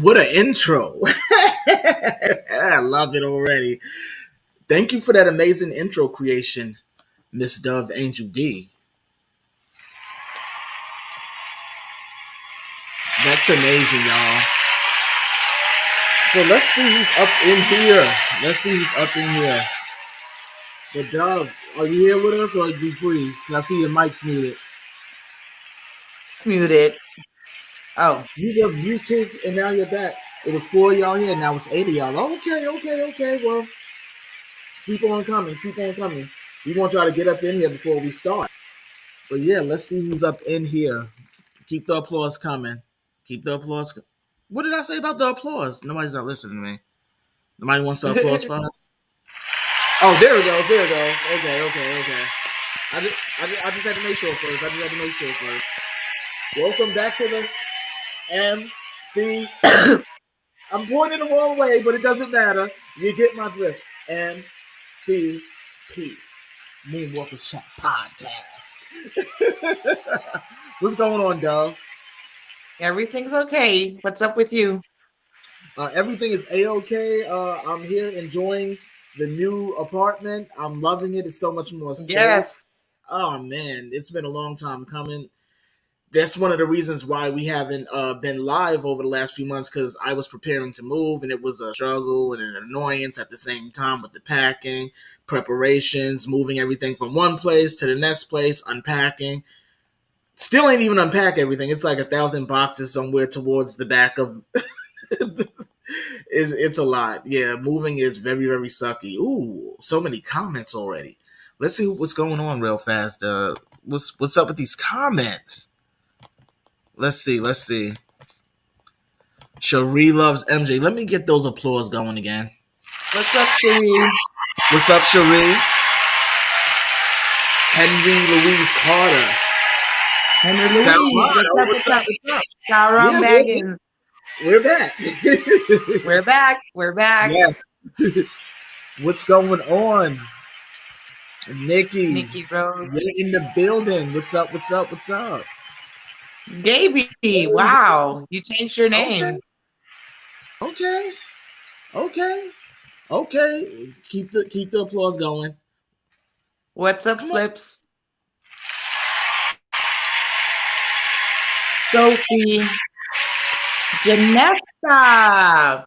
What an intro. I love it already. Thank you for that amazing intro creation, Miss Dove Angel D. That's amazing, y'all. So let's see who's up in here. But Dove, are you here with us or do you freeze? Can I see your mic's muted? It's muted. Oh. You were muted and now you're back. It was 4 of y'all here, now it's 8 of y'all. Okay. Well, keep on coming. We want y'all to get up in here before we start. But yeah, let's see who's up in here. Keep the applause coming. What did I say about the applause? Nobody's not listening to me. Nobody wants the applause for us? Oh, there it goes. Okay. I just had to make sure first. Welcome back to the MC. I'm pointing the wrong way, but it doesn't matter. You get my drift. MCP. Moonwalkers Chat Podcast. What's going on, Dove? Everything's okay. What's up with you? Everything is A-okay. I'm here enjoying the new apartment. I'm loving it. It's so much more space. Yes. Oh, man. It's been a long time coming. That's one of the reasons why we haven't been live over the last few months, because I was preparing to move, and it was a struggle and an annoyance at the same time with the packing, preparations, moving everything from one place to the next place, unpacking. Still ain't even unpack everything. It's like 1,000 boxes somewhere towards the back of... It's a lot. Yeah, moving is very, very sucky. Ooh, so many comments already. Let's see what's going on real fast. What's up with these comments? Let's see. Cherie loves MJ. Let me get those applause going again. What's up, Cherie? Henry Louise Carter. What's up? Sauron Baggins. We're back. We're back. Yes. What's going on? Nikki Rose. You're in the building. What's up? Gaby, wow. You changed your name. Okay. Keep the applause going. What's up, Flips? Sophie. Janessa.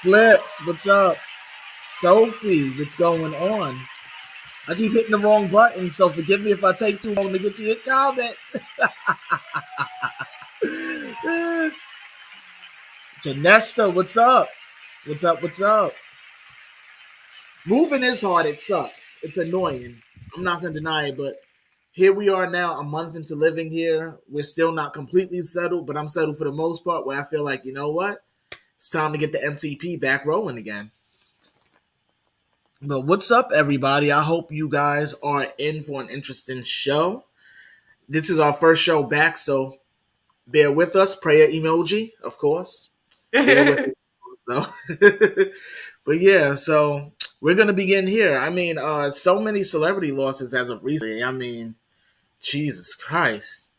Flips, what's up? Sophie, what's going on? I keep hitting the wrong button, so forgive me if I take too long to get to your comment. Janessa, what's up? Moving is hard. It sucks. It's annoying. I'm not going to deny it, but here we are now, a month into living here. We're still not completely settled, but I'm settled for the most part, where I feel like, you know what? It's time to get the MCP back rolling again. But what's up, everybody? I hope you guys are in for an interesting show. This is our first show back, so bear with us. Prayer emoji, of course. Bear with us, though. But yeah, so we're going to begin here. I mean, so many celebrity losses as of recently. I mean, Jesus Christ.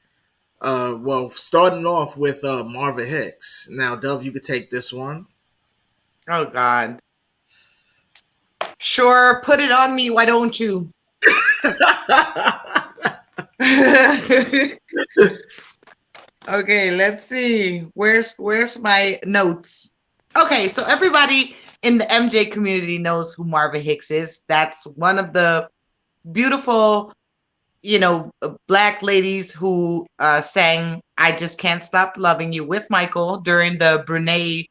Well, starting off with Marva Hick. Now, Dove, you could take this one. Oh, God. Sure, put it on me. Why don't you? Okay, let's see. Where's my notes? Okay, so everybody in the MJ community knows who Marva Hick is. That's one of the beautiful, Black ladies who sang "I Just Can't Stop Loving You" with Michael during the Brunei,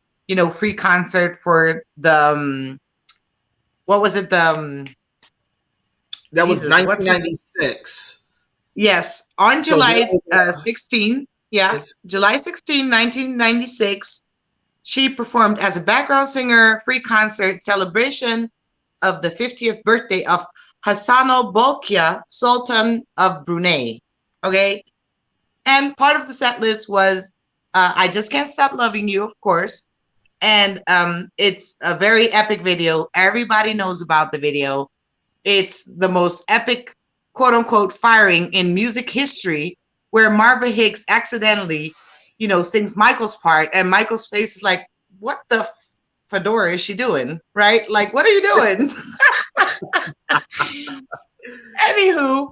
free concert for the what was it? That was 1996. Yes, on July 16. Yeah, yes. July 16, 1996. She performed as a background singer, free concert celebration of the 50th birthday of Hassano Bolkiah, Sultan of Brunei. Okay, and part of the set list was "I Just Can't Stop Loving You," of course. And it's a very epic video. Everybody knows about the video. It's the most epic, quote unquote, firing in music history, where Marva Hick accidentally sings Michael's part, and Michael's face is like, what the fedora is she doing? Right? Like, what are you doing? Anywho,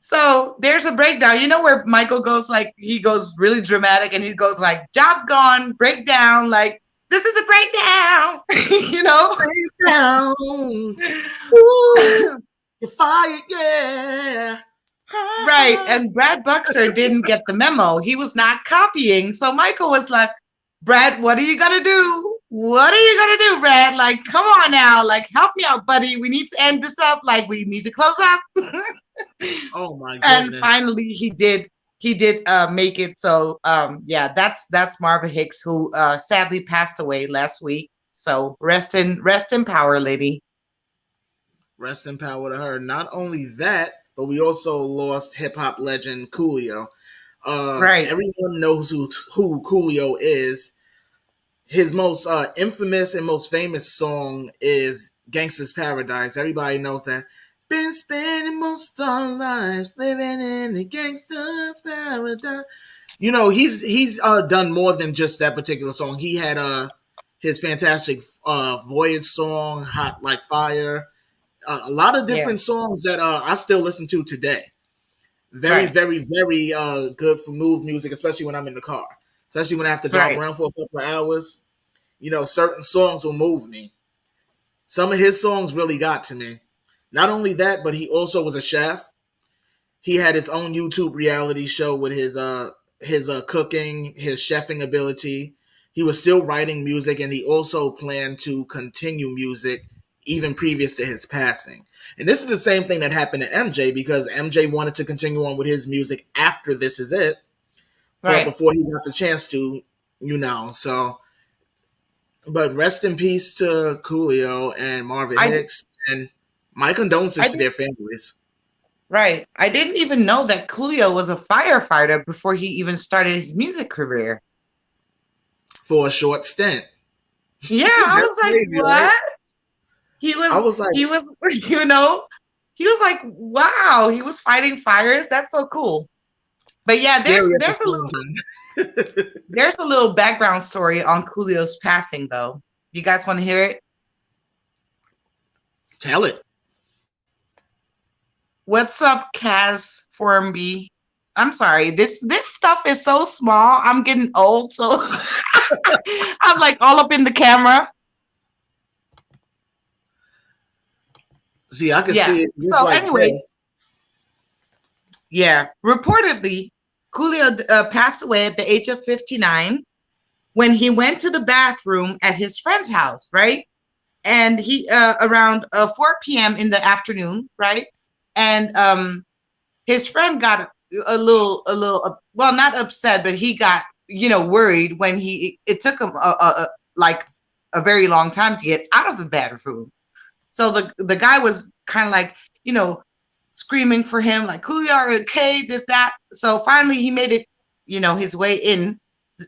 so there's a breakdown. You know where Michael goes, like, he goes really dramatic and he goes like, job's gone, breakdown, like, this is a breakdown, Breakdown. Ooh, you're fired, yeah. Right. And Brad Buxer didn't get the memo. He was not copying. So Michael was like, Brad, what are you going to do? What are you going to do, Brad? Like, come on now. Like, help me out, buddy. We need to end this up. Like, we need to close up. Oh my goodness. And finally he did make it. So yeah, that's Marva Hicks, who sadly passed away last week. So rest in power, lady. Rest in power to her. Not only that, but we also lost hip hop legend Coolio. Right. Everyone knows who Coolio is. His most infamous and most famous song is Gangsta's Paradise. Everybody knows that. Been spending most of our lives living in the gangsta's paradise. He's done more than just that particular song. He had his fantastic Voyage song, Hot Like Fire. A lot of different songs that I still listen to today. Very, very, very good for move music, especially when I'm in the car. Especially when I have to drive around for a couple of hours. Certain songs will move me. Some of his songs really got to me. Not only that, but he also was a chef. He had his own YouTube reality show with his cooking, his chefing ability. He was still writing music, and he also planned to continue music even previous to his passing. And this is the same thing that happened to MJ, because MJ wanted to continue on with his music after This Is It, but before he got the chance to, so. But rest in peace to Coolio and Marva Hicks, and my condolences to their families. Right. I didn't even know that Coolio was a firefighter before he even started his music career. For a short stint. Yeah, I was like, crazy, what? Right? He was like, wow, he was fighting fires. That's so cool. But yeah, there's a little background story on Coolio's passing, though. You guys want to hear it? Tell it. What's up, Kaz Formby? I'm sorry. This stuff is so small. I'm getting old, so I'm like all up in the camera. See, I can see it. So anyway, yeah. Reportedly, Coolio passed away at the age of 59 when he went to the bathroom at his friend's house, right? And he around 4 p.m. in the afternoon, right? And his friend got a little, well, not upset, but he got, worried when it took him like a very long time to get out of the bathroom. So the guy was kind of like, screaming for him, like, Coolio, are you okay? This, that. So finally he made it, his way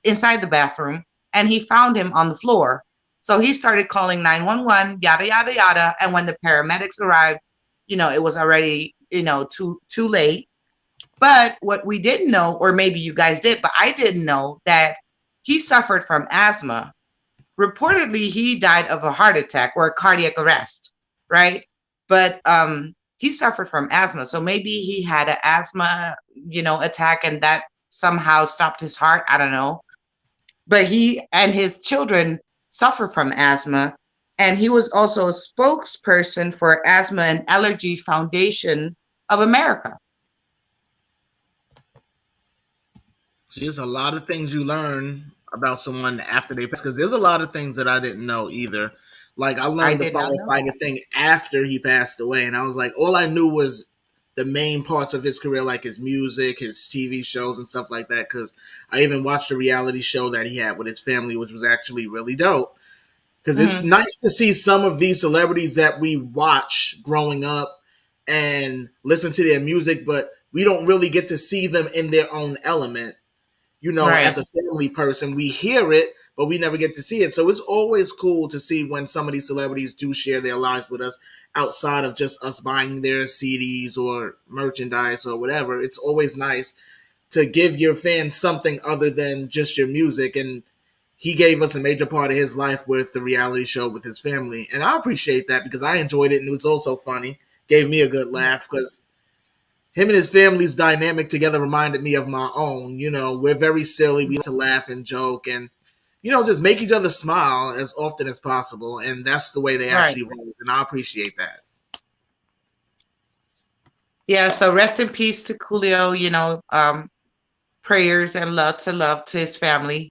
inside the bathroom, and he found him on the floor. So he started calling 911, yada, yada, yada. And when the paramedics arrived, it was already, too late. But what we didn't know, or maybe you guys did, but I didn't know, that he suffered from asthma. Reportedly, he died of a heart attack or a cardiac arrest, right? But he suffered from asthma. So maybe he had an asthma, attack, and that somehow stopped his heart. I don't know. But he and his children suffer from asthma. And he was also a spokesperson for Asthma and Allergy Foundation of America. See, there's a lot of things you learn about someone after they pass, because there's a lot of things that I didn't know either. Like, I learned the firefighter thing after he passed away, and I was like, all I knew was the main parts of his career, like his music, his TV shows, and stuff like that, because I even watched a reality show that he had with his family, which was actually really dope. Because it's nice to see some of these celebrities that we watch growing up and listen to their music, but we don't really get to see them in their own element. As a family person, we hear it, but we never get to see it. So it's always cool to see when some of these celebrities do share their lives with us outside of just us buying their CDs or merchandise or whatever. It's always nice to give your fans something other than just your music. And he gave us a major part of his life with the reality show with his family. And I appreciate that because I enjoyed it and it was also funny. Gave me a good laugh because him and his family's dynamic together reminded me of my own. You know, we're very silly. We like to laugh and joke and, you know, just make each other smile as often as possible. And that's the way they actually roll. And I appreciate that. Yeah, so rest in peace to Coolio, you know, prayers and lots of love to his family.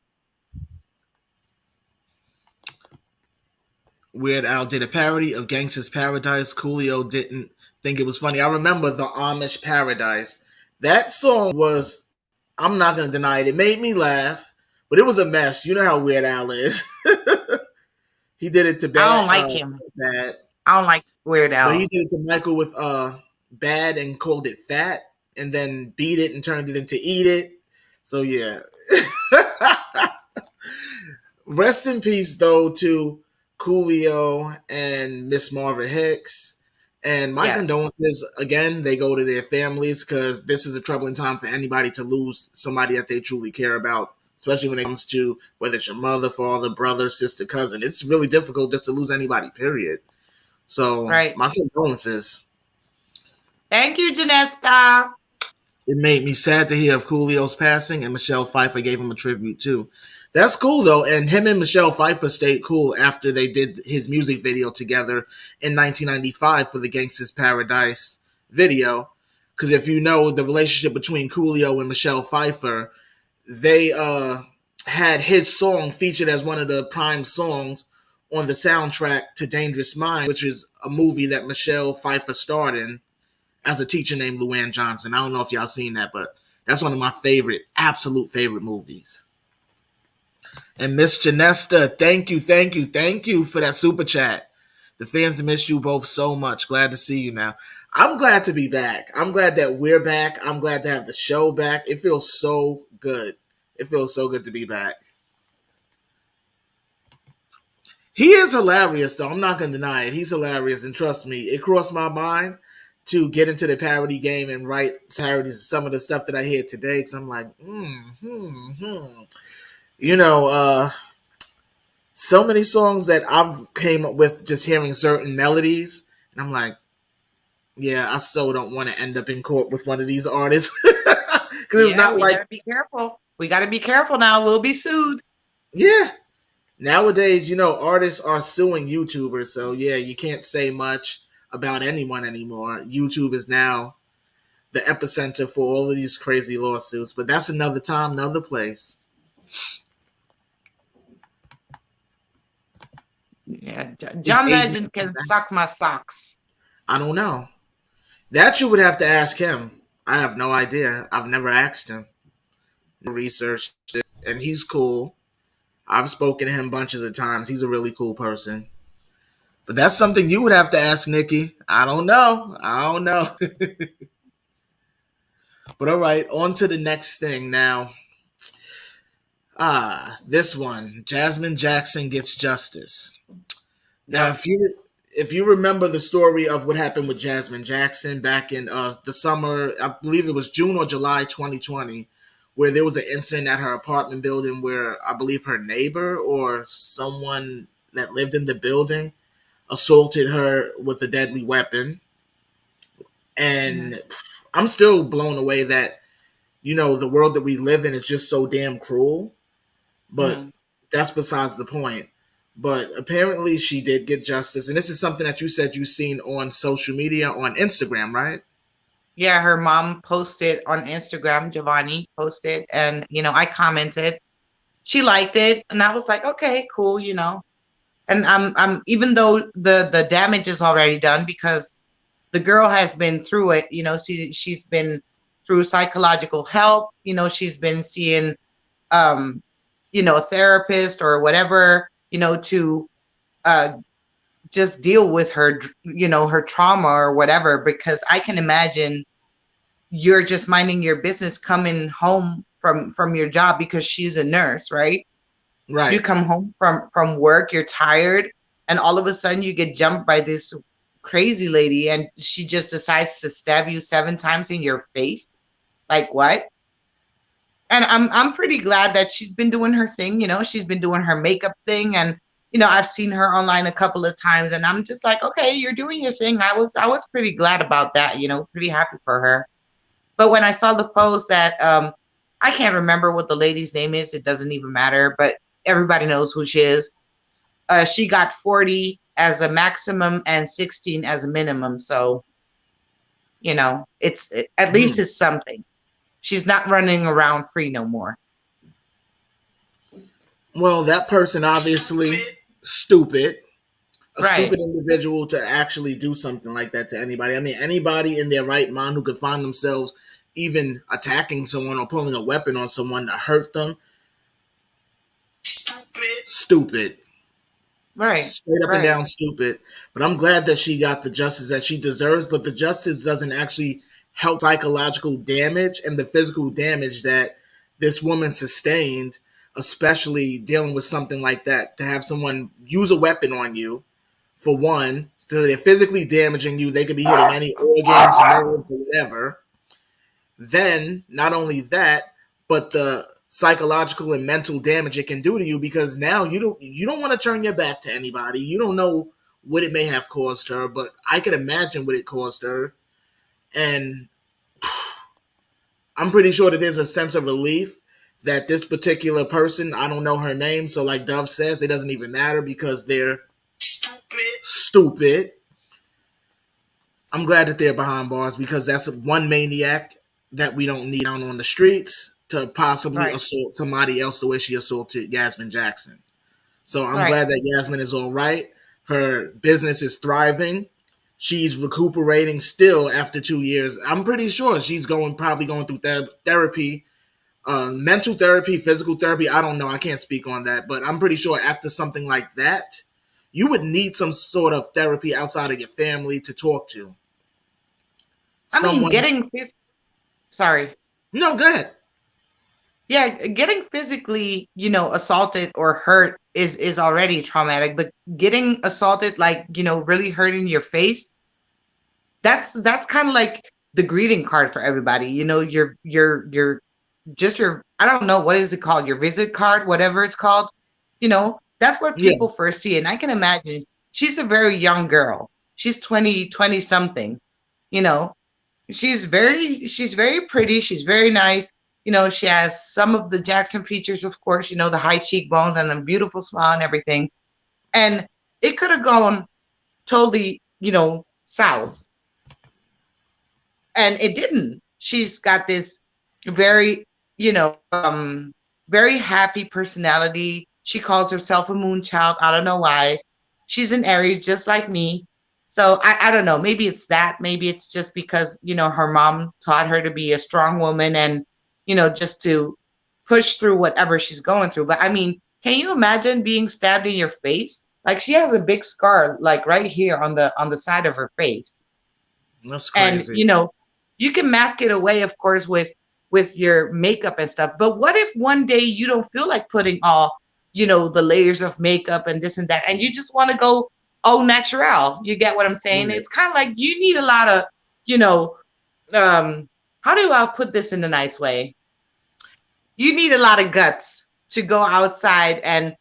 Weird Al did a parody of Gangsta's Paradise. Coolio didn't think it was funny. I remember the Amish Paradise. That song was, I'm not going to deny it, it made me laugh, but it was a mess. You know how Weird Al is. He did it to Bad. I don't like him. Bad. I don't like Weird Al. But he did it to Michael with Bad and called it Fat and then beat it and turned it into Eat It. So yeah. Rest in peace though to Coolio and Miss Marva Hicks. And my condolences, again, they go to their families because this is a troubling time for anybody to lose somebody that they truly care about, especially when it comes to whether it's your mother, father, brother, sister, cousin. It's really difficult just to lose anybody, period. So my condolences. Thank you, Janesta. It made me sad to hear of Coolio's passing, and Michelle Pfeiffer gave him a tribute too. That's cool though, and him and Michelle Pfeiffer stayed cool after they did his music video together in 1995 for the Gangsta's Paradise video. Because if you know the relationship between Coolio and Michelle Pfeiffer, they had his song featured as one of the prime songs on the soundtrack to Dangerous Minds, which is a movie that Michelle Pfeiffer starred in as a teacher named Luann Johnson. I don't know if y'all seen that, but that's one of my absolute favorite movies. And Miss Janesta, thank you for that super chat. The fans miss you both so much. Glad to see you now. I'm glad to be back. I'm glad that we're back. I'm glad to have the show back. It feels so good. It feels so good to be back. He is hilarious, though. I'm not going to deny it. He's hilarious. And trust me, it crossed my mind to get into the parody game and write parodies of some of the stuff that I hear today. Because I'm like, You know, so many songs that I've came up with just hearing certain melodies. And I'm like, yeah, I so don't want to end up in court with one of these artists. Because it's not like... gotta be careful. We got to be careful now. We'll be sued. Yeah. Nowadays, you know, artists are suing YouTubers. So, yeah, you can't say much about anyone anymore. YouTube is now the epicenter for all of these crazy lawsuits. But that's another time, another place. Yeah, John Legend can suck my socks. I don't know. That you would have to ask him. I have no idea. I've never asked him. Researched it, and he's cool. I've spoken to him bunches of times. He's a really cool person. But that's something you would have to ask Nikki. I don't know. But all right, on to the next thing now. This one. Jasmine Jackson gets justice. Now, if you remember the story of what happened with Jasmine Jackson back in the summer, I believe it was June or July 2020, where there was an incident at her apartment building where I believe her neighbor or someone that lived in the building assaulted her with a deadly weapon. And I'm still blown away that, you know, the world that we live in is just so damn cruel. But that's besides the point. But apparently she did get justice. And this is something that you said you've seen on social media, on Instagram, right? Yeah, her mom posted on Instagram, Giovanni posted, and, you know, I commented. She liked it, and I was like, okay, cool, you know. And I'm even though the damage is already done because the girl has been through it, you know, she's been through psychological help, you know, she's been seeing you know, a therapist or whatever, you know, to just deal with her, you know, her trauma or whatever, because I can imagine you're just minding your business coming home from your job because she's a nurse, right? Right. You come home from work, you're tired, and all of a sudden you get jumped by this crazy lady and she just decides to stab you 7 times in your face. Like, what? And I'm pretty glad that she's been doing her thing. She's been doing her makeup thing, and I've seen her online a couple of times, and I'm just like, okay, you're doing your thing. I was pretty glad about that. Pretty happy for her. But when I saw the post that I can't remember what the lady's name is, it doesn't even matter. But everybody knows who she is. She got 40 as a maximum and 16 as a minimum. So, at least it's something. She's not running around free no more. Well, that person obviously stupid. A Right. stupid individual to actually do something like that to anybody. I mean, anybody in their right mind who could find themselves even attacking someone or pulling a weapon on someone to hurt them. Stupid. Right. Straight up and down stupid. But I'm glad that she got the justice that she deserves, but the justice doesn't actually help psychological damage and the physical damage that this woman sustained, especially dealing with something like that. To have someone use a weapon on you, for one, so they're physically damaging you. They could be hitting any organs, nerves, or whatever. Then, not only that, but the psychological and mental damage it can do to you, because now you don't want to turn your back to anybody. You don't know what it may have caused her, but I can imagine what it caused her. And I'm pretty sure that there's a sense of relief that this particular person, I don't know her name, so like Dove says, it doesn't even matter because they're stupid. I'm glad that they're behind bars, because that's one maniac that we don't need out on the streets to possibly assault somebody else the way she assaulted Yasmine Jackson. So I'm glad that Yasmine is all right. Her business is thriving. She's recuperating still after 2 years. I'm pretty sure she's probably going through therapy, mental therapy, physical therapy. I don't know. I can't speak on that. But I'm pretty sure after something like that, you would need some sort of therapy outside of your family to talk to. Sorry. No, go ahead. Yeah, getting physically, assaulted or hurt is already traumatic, but getting assaulted, like, really hurting your face, that's kind of like the greeting card for everybody. Your I don't know, what is it called? Your visit card, whatever it's called. That's what people first see. And I can imagine she's a very young girl. She's 20 something, she's very pretty. She's very nice. She has some of the Jackson features, of course, the high cheekbones and the beautiful smile and everything. And it could have gone totally, south. And it didn't. She's got this very, very happy personality. She calls herself a moon child. I don't know why. She's an Aries, just like me. So I don't know. Maybe it's that. Maybe it's just because, her mom taught her to be a strong woman and, just to push through whatever she's going through. But I mean, can you imagine being stabbed in your face? Like, she has a big scar, like right here on the side of her face. That's crazy. And, you can mask it away, of course, with your makeup and stuff. But what if one day you don't feel like putting all, the layers of makeup and this and that, and you just want to go au natural? You get what I'm saying? It's kind of like you need a lot of, how do I put this in a nice way? You need a lot of guts to go outside and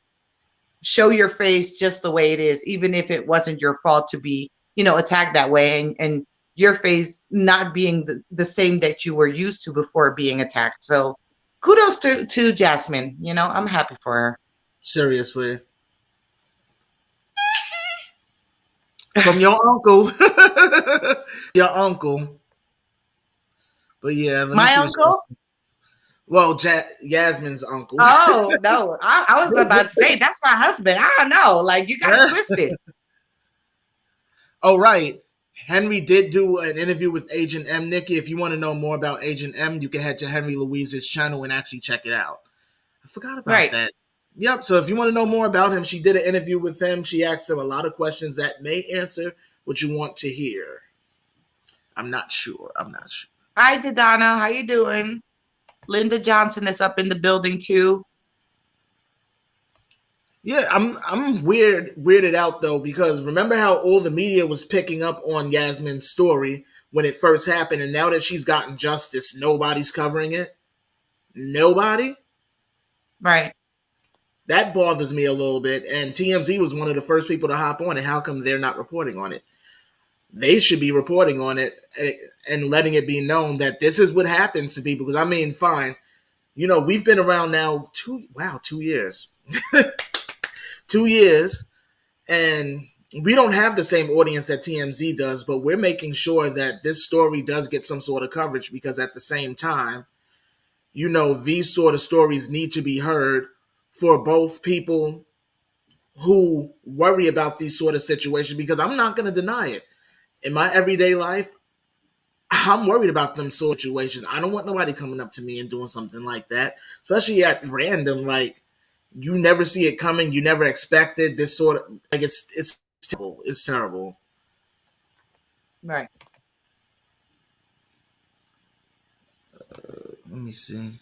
show your face just the way it is, even if it wasn't your fault to be, attacked that way, and your face not being the same that you were used to before being attacked. So kudos to Jasmine. I'm happy for her. Seriously. From your uncle. Your uncle. But yeah. My uncle? Well, Yasmine's uncle. Oh, no. I was about to say, that's my husband. I don't know. Like, you got it twisted. Oh, right. Henry did do an interview with Agent M. Nikki. If you want to know more about Agent M, you can head to Henry Louise's channel and actually check it out. I forgot about that. Yep. So if you want to know more about him, she did an interview with him. She asked him a lot of questions that may answer what you want to hear. I'm not sure. Hi, Donna. How you doing? Linda Johnson is up in the building too. Yeah, I'm weirded out though, because remember how all the media was picking up on Yasmine's story when it first happened, and now that she's gotten justice, nobody's covering it. Nobody. Right. That bothers me a little bit. And TMZ was one of the first people to hop on it. How come they're not reporting on it? They should be reporting on it and letting it be known that this is what happens to people. Because I mean, fine, we've been around now 2 years, 2 years, and we don't have the same audience that TMZ does, but we're making sure that this story does get some sort of coverage because at the same time, these sort of stories need to be heard for both people who worry about these sort of situations, because I'm not going to deny it. In my everyday life, I'm worried about them situations. I don't want nobody coming up to me and doing something like that, especially at random. Like, you never see it coming. You never expected this sort of, like, it's terrible. It's terrible. Right. Let me see.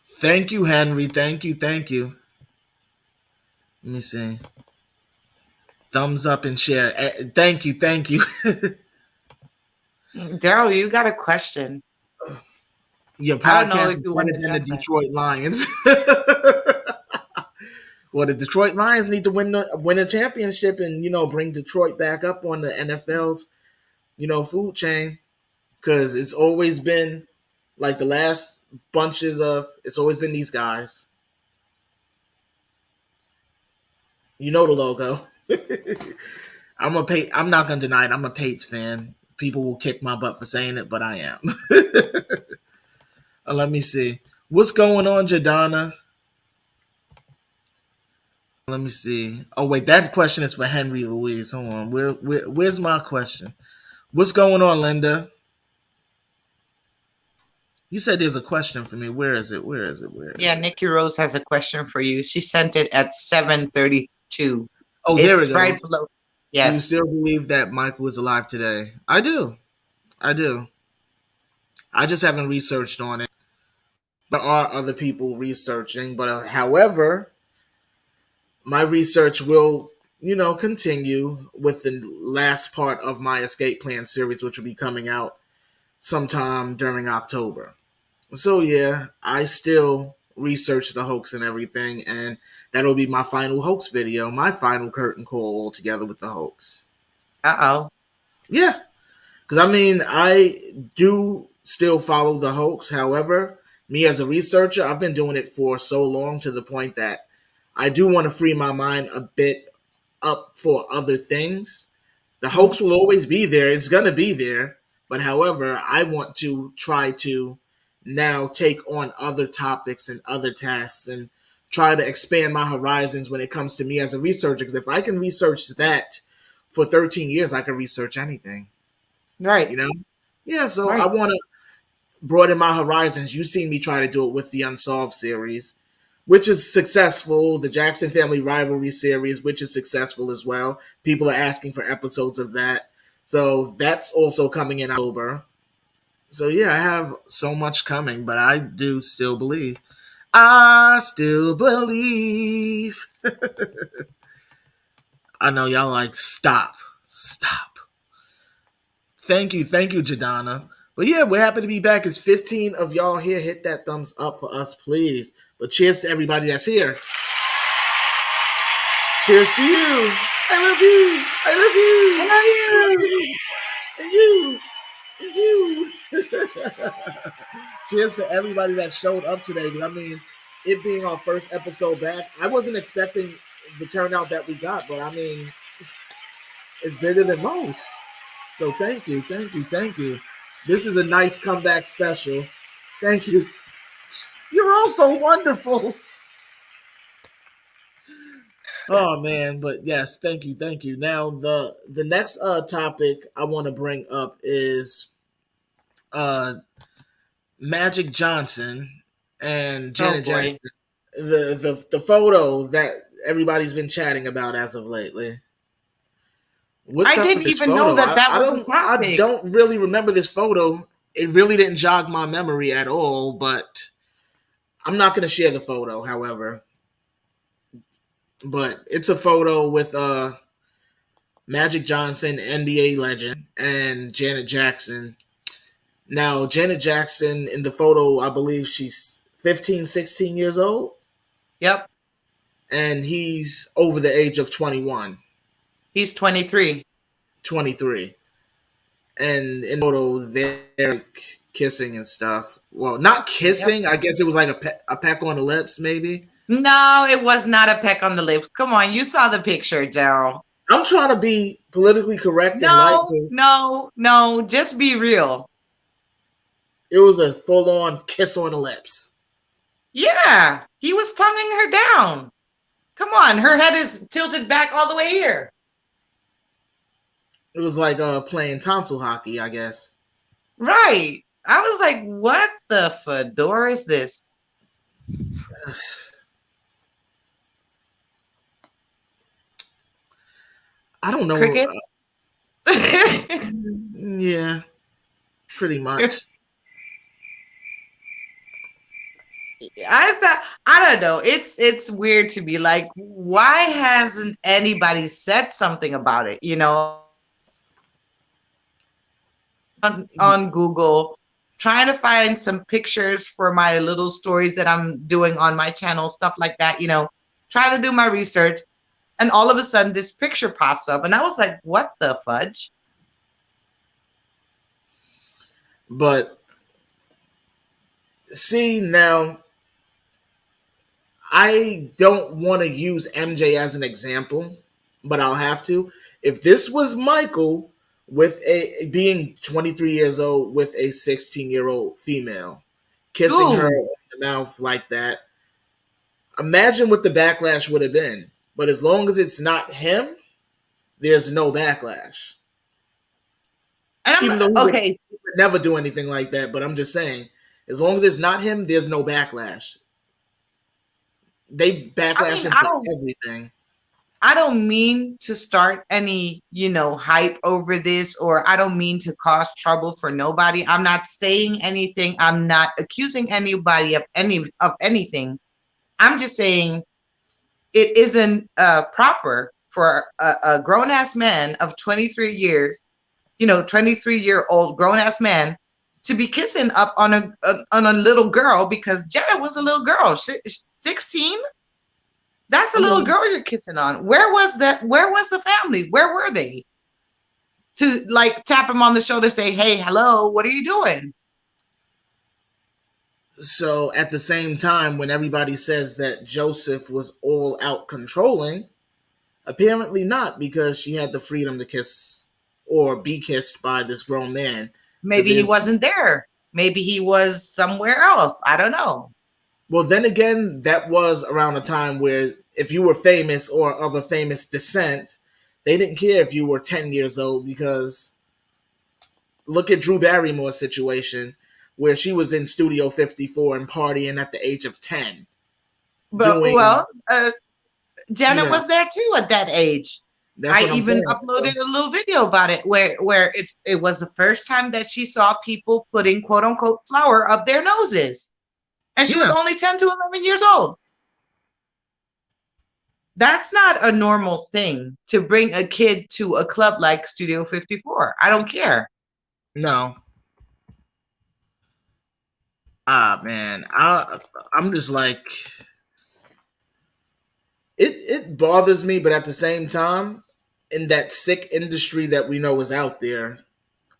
Thank you, Henry. Thank you. Let me see. Thumbs up and share. Thank you. Daryl, you got a question. Your podcast is better than the Detroit Lions. Well, the Detroit Lions need to win a championship and bring Detroit back up on the NFL's food chain, because it's always been like the last it's always been these guys. The logo. I'm not gonna deny it. I'm a Pates fan. People will kick my butt for saying it, but I am. Let me see. What's going on, Jadana? Let me see. Oh, wait, that question is for Henry Louise. Hold on. Where's my question? What's going on, Linda? You said there's a question for me. Where is it? Yeah, Nikki Rose has a question for you. She sent it at 7:32. Oh, there we go. Right below. Yes. Do you still believe that Michael is alive today? I do. I just haven't researched on it. There are other people researching, but however, my research will, continue with the last part of my Escape Plan series, which will be coming out sometime during October. So yeah, I still research the hoax and everything, and that'll be my final hoax video, my final curtain call altogether with the hoax. Uh-oh. Yeah, because I do still follow the hoax. However, me as a researcher, I've been doing it for so long to the point that I do want to free my mind a bit up for other things. The hoax will always be there. It's going to be there. But however, I want to try to now take on other topics and other tasks and try to expand my horizons when it comes to me as a researcher. Because if I can research that for 13 years, I can research anything. Right. Yeah, so right. I want to broaden my horizons. You've seen me try to do it with the Unsolved series, which is successful. The Jackson Family Rivalry series, which is successful as well. People are asking for episodes of that. So that's also coming in October. So yeah, I have so much coming, but I do still believe. I still believe. I know y'all like, stop. Thank you, Jadana. But yeah, we're happy to be back. It's 15 of y'all here. Hit that thumbs up for us, please. But cheers to everybody that's here. Cheers to you. I love you. And you. Cheers to everybody that showed up today. It being our first episode back, I wasn't expecting the turnout that we got, but it's bigger than most. So thank you. This is a nice comeback special. Thank you. You're all so wonderful. Oh man, but yes, thank you. Now the next topic I want to bring up is Magic Johnson and Janet Jackson. The photo that everybody's been chatting about as of lately. What's up with this photo? Know that was a topic. I don't really remember this photo. It really didn't jog my memory at all, but I'm not going to share the photo, however. But it's a photo with Magic Johnson, NBA legend, and Janet Jackson. Now, Janet Jackson, in the photo, I believe she's 15, 16 years old. Yep. And he's over the age of 21. He's 23. 23. And in the photo, they're like kissing and stuff. Well, not kissing. Yep. I guess it was like a peck on the lips, maybe. No, it was not a peck on the lips. Come on, you saw the picture, Daryl. I'm trying to be politically correct. No. Just be real. It was a full-on kiss on the lips. Yeah, he was tonguing her down. Come on, her head is tilted back all the way here. It was like playing tonsil hockey, I guess. Right. I was like, what the fedora is this? I don't know. Cricket? Yeah, pretty much. I don't know. It's weird to me. Like, why hasn't anybody said something about it? You know, on Google, trying to find some pictures for my little stories that I'm doing on my channel, stuff like that. You know, trying to do my research, and all of a sudden this picture pops up, and I was like, "What the fudge?" But see now. I don't want to use MJ as an example, but I'll have to. If this was Michael with being 23 years old with a 16-year-old female kissing her in the mouth like that, imagine what the backlash would have been. But as long as it's not him, there's no backlash. Even though he would never do anything like that, but I'm just saying, as long as it's not him, there's no backlash. They backlash him for everything. I don't mean to start any, hype over this, or I don't mean to cause trouble for nobody. I'm not saying anything. I'm not accusing anybody of anything. I'm just saying it isn't proper for a grown-ass man of 23 years, 23-year-old grown-ass man to be kissing up on a little girl, because Jenna was a little girl, 16. That's a little girl you're kissing on. Where was that? Where was the family? Where were they? To like tap him on the shoulder, say, "Hey, hello, what are you doing?" So at the same time, when everybody says that Joseph was all out controlling, apparently not, because she had the freedom to kiss or be kissed by this grown man. Maybe he wasn't there. Maybe he was somewhere else. I don't know. Well, then again, that was around a time where if you were famous or of a famous descent, they didn't care if you were 10 years old, because look at Drew Barrymore's situation, where she was in Studio 54 and partying at the age of 10. But, Janet was there too at that age. I even uploaded a little video about it where it was the first time that she saw people putting quote unquote flour up their noses. And she was only 10 to 11 years old. That's not a normal thing to bring a kid to a club like Studio 54. I don't care. No. Man. I'm just like, it bothers me, but at the same time, in that sick industry that we know is out there,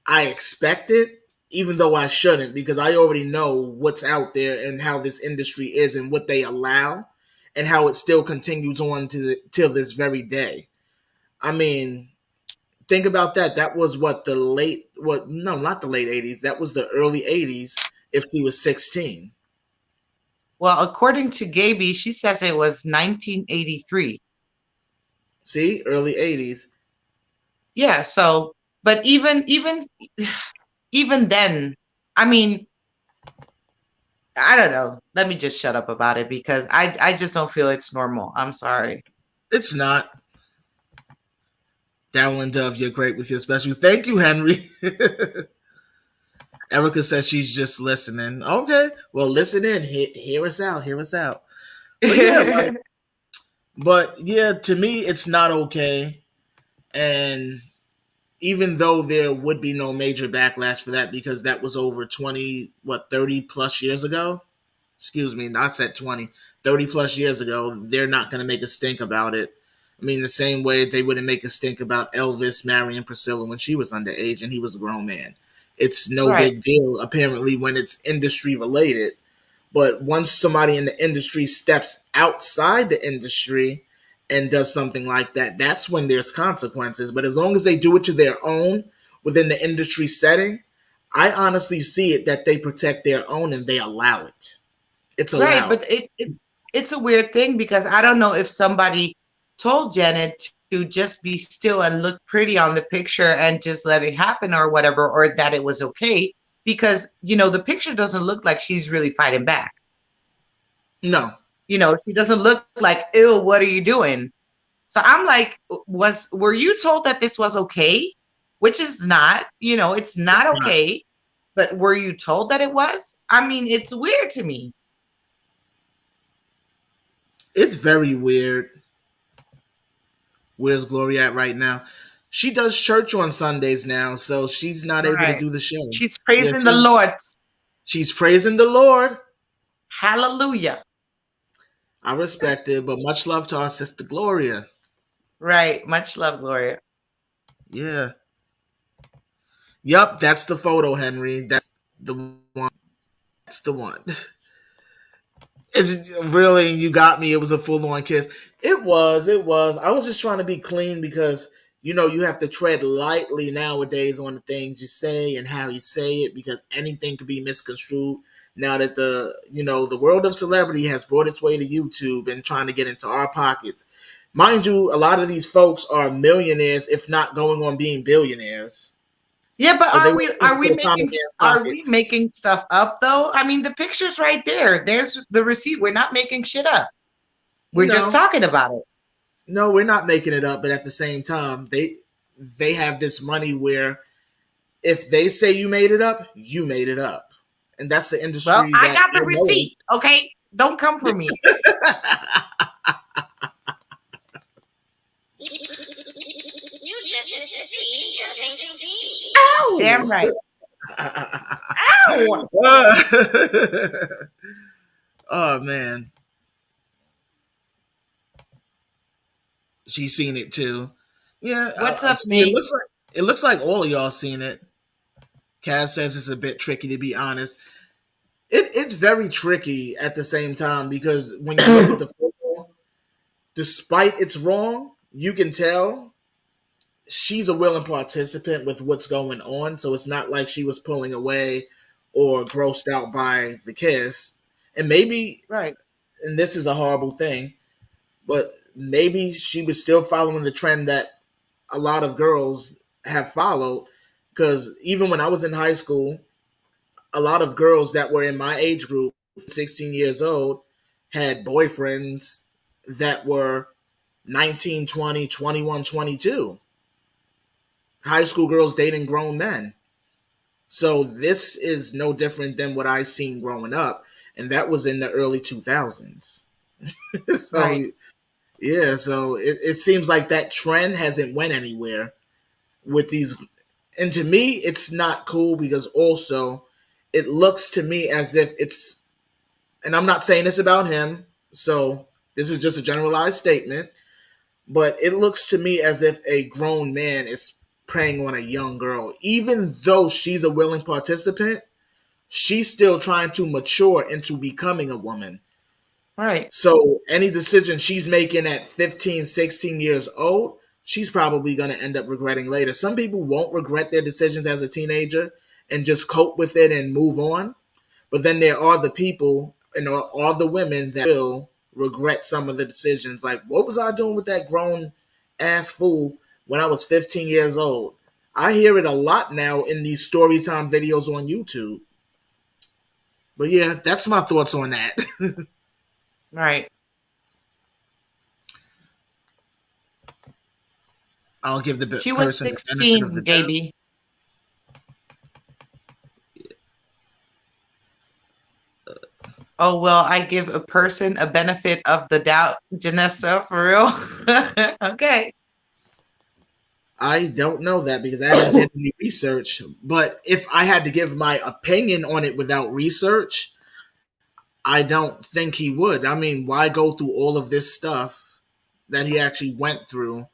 I expect it, even though I shouldn't, because I already know what's out there and how this industry is and what they allow and how it still continues on till this very day. I mean, think about that. That was not the late 80s. That was the early 80s if she was 16. Well, according to Gaby, she says it was 1983. See, early 80s. Yeah, so, but even then, I mean, I don't know. Let me just shut up about it, because I just don't feel it's normal. I'm sorry. It's not. Daryl and Dove, you're great with your special. Thank you, Henry. Erica says she's just listening. Okay, well, listen in. Hear us out. Hear us out. But yeah, to me, it's not okay. And even though there would be no major backlash for that, because that was over 30 plus years ago. excuse me, not said 20, 30 plus years ago, they're not going to make a stink about it. I mean, the same way they wouldn't make a stink about Elvis marrying Priscilla when she was underage and he was a grown man. It's no Right. big deal, apparently, when it's industry related. But once somebody in the industry steps outside the industry and does something like that, that's when there's consequences. But as long as they do it to their own within the industry setting, I honestly see it that they protect their own and they allow it. It's Right, allowed. but it's a weird thing because I don't know if somebody told Janet to just be still and look pretty on the picture and just let it happen or whatever, or that it was okay because the picture doesn't look like she's really fighting back. No. She doesn't look like, ew, what are you doing? So I'm like, were you told that this was okay? Which is not, it's not okay. But were you told that it was? I mean, it's weird to me. It's very weird. Where's Gloria at right now? She does church on Sundays now, so she's not able to Right. do the show. She's praising the Lord. She's praising the Lord. Hallelujah. I respect it, but much love to our sister Gloria. Right. Much love, Gloria. Yeah. Yup, that's the photo, Henry. That's the one. That's the one. It's really, you got me. It was a full-on kiss. It was. I was just trying to be clean because you have to tread lightly nowadays on the things you say and how you say it because anything could be misconstrued. Now that the world of celebrity has brought its way to YouTube and trying to get into our pockets. Mind you, a lot of these folks are millionaires, if not going on being billionaires. Yeah, but are we making stuff up though? I mean, the picture's right there. There's the receipt. We're not making shit up. We're just talking about it. No, we're not making it up, but at the same time, they have this money where if they say you made it up, you made it up. And that's the industry. Well, I got the receipt, okay? Don't come for me. You just see nothing to be. Ow! Damn right. Ow! Oh man. She's seen it too. Yeah. What's up, Nate? It looks like all of y'all seen it. Kaz says it's a bit tricky to be honest. It's very tricky at the same time because when you look at the photo, despite it's wrong, you can tell she's a willing participant with what's going on. So it's not like she was pulling away or grossed out by the kiss. And maybe, right. And this is a horrible thing, but maybe she was still following the trend that a lot of girls have followed. Because even when I was in high school, a lot of girls that were in my age group, 16 years old, had boyfriends that were 19, 20, 21, 22. High school girls dating grown men. So this is no different than what I seen growing up. And that was in the early 2000s. So, right. Yeah, so it seems like that trend hasn't went anywhere with these. And to me, it's not cool because also it looks to me as if it's, and I'm not saying this about him, so this is just a generalized statement, but it looks to me as if a grown man is preying on a young girl. Even though she's a willing participant, she's still trying to mature into becoming a woman. Right. So any decision she's making at 15, 16 years old, she's probably going to end up regretting later. Some people won't regret their decisions as a teenager and just cope with it and move on. But then there are the people and all the women that will regret some of the decisions. Like, what was I doing with that grown ass fool when I was 15 years old? I hear it a lot now in these story time videos on YouTube. But yeah, that's my thoughts on that. Right. I'll give the she was 16, baby. Oh, well, I give a person a benefit of the doubt, Janessa, for real. Okay. I don't know that because I haven't done any research. But if I had to give my opinion on it without research, I don't think he would. I mean, why go through all of this stuff that he actually went through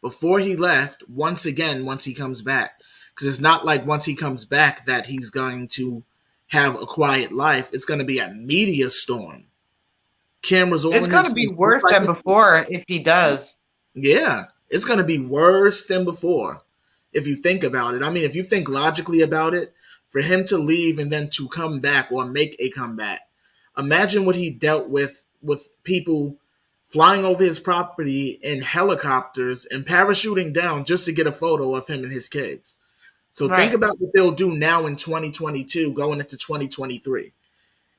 before he left once again once he comes back? Because it's not like once he comes back that he's going to have a quiet life. It's going to be a media storm. Cameras all It's in going his to be face. worse than before if he does. Yeah, it's going to be worse than before if you think about it. I mean, if you think logically about it, for him to leave and then to come back or make a comeback, imagine what he dealt with people flying over his property in helicopters and parachuting down just to get a photo of him and his kids. So think about what they'll do now in 2022 going into 2023.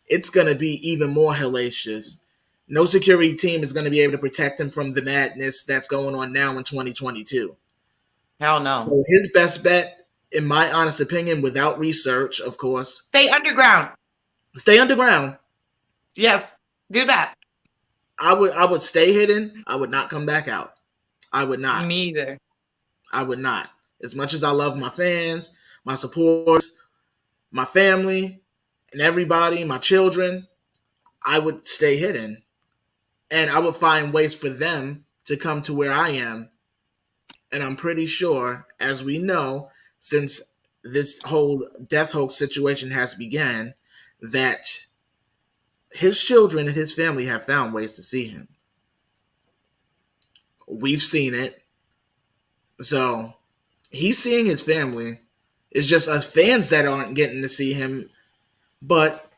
It's going to be even more hellacious. No security team is going to be able to protect him from the madness that's going on now in 2022. Hell no. So his best bet, in my honest opinion, without research, of course. Stay underground. Stay underground. Yes, do that. I would stay hidden. I would not come back out. I would not. Me either. I would not. As much as I love my fans, my supporters, my family, and everybody, my children, I would stay hidden. And I would find ways for them to come to where I am. And I'm pretty sure, as we know, since this whole death hoax situation has begun, that his children and his family have found ways to see him. We've seen it. So he's seeing his family. It's just us fans that aren't getting to see him. But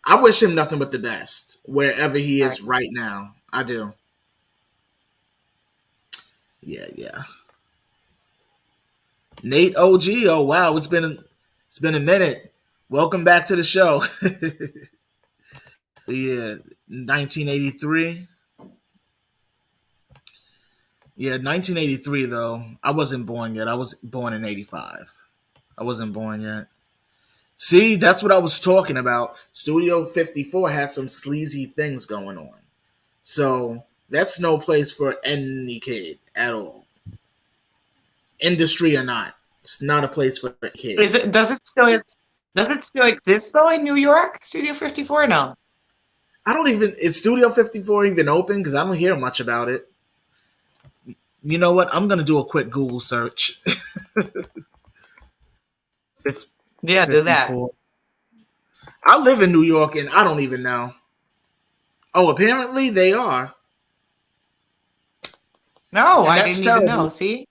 I wish him nothing but the best wherever he is right now. I do. Yeah. Nate OG. Oh wow, it's been a minute. Welcome back to the show. Yeah, 1983. Yeah, 1983 though. I wasn't born yet. I was born in 85. I wasn't born yet. See, that's what I was talking about. Studio 54 had some sleazy things going on. So that's no place for any kid at all. Industry or not. It's not a place for a kid. Does it still exist though in New York? Studio 54? No. Is Studio 54 even open? Because I don't hear much about it. You know what? I'm going to do a quick Google search. Yeah, 54. Do that. I live in New York and I don't even know. Oh, apparently they are. No, I didn't even know. See?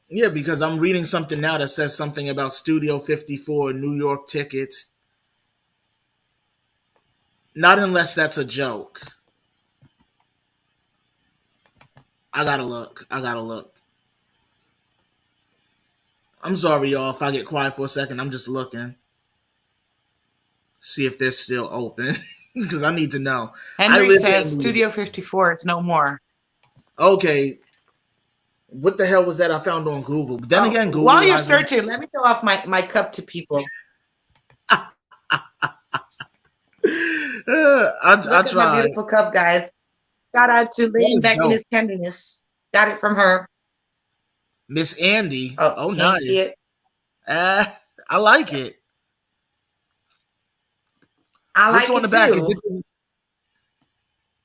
Yeah, because I'm reading something now that says something about Studio 54 New York tickets. Not unless that's a joke. I gotta look. I'm sorry, y'all, if I get quiet for a second. I'm just looking. See if they're still open. Because I need to know. Henry says Studio 54 is no more. Okay. What the hell was that I found on Google? But then again, Google. While you're searching, let me throw off my cup to people. I tried. My beautiful cup, guys. Shout out to Lynn back in his tenderness. Got it from her. Miss Andy. Oh nice. See it? I like it. What's on the back?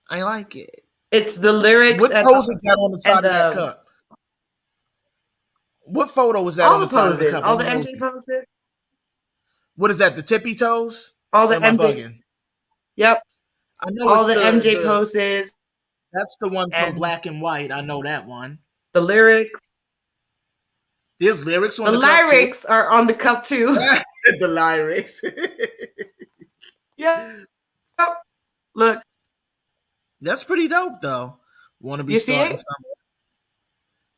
I like it. It's the lyrics. What pose is that on the side of that cup? What photo is that on the side of the cup? All the MJ poses. What is that? The tippy toes? All the MJ. Yep. I know all the MJ poses. That's the one from Black and White. I know that one. The lyrics. There's lyrics on the cup. The lyrics are on the cup too. The lyrics. Yeah. Look. That's pretty dope though. Want to be starting something.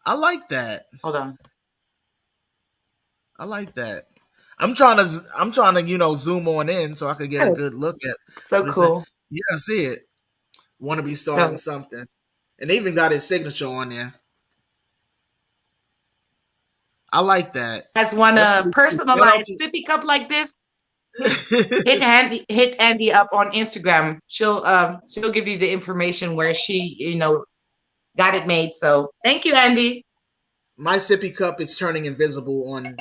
I like that. Hold on. I like that. I'm trying to, zoom on in so I could get a good look at. So cool. Yeah, I see it. Want to be starting something. And they even got his signature on there. I like that. As one personalized sippy cup like this, hit Andy up on Instagram. She'll give you the information where she, got it made. So thank you, Andy. My sippy cup is turning invisible on,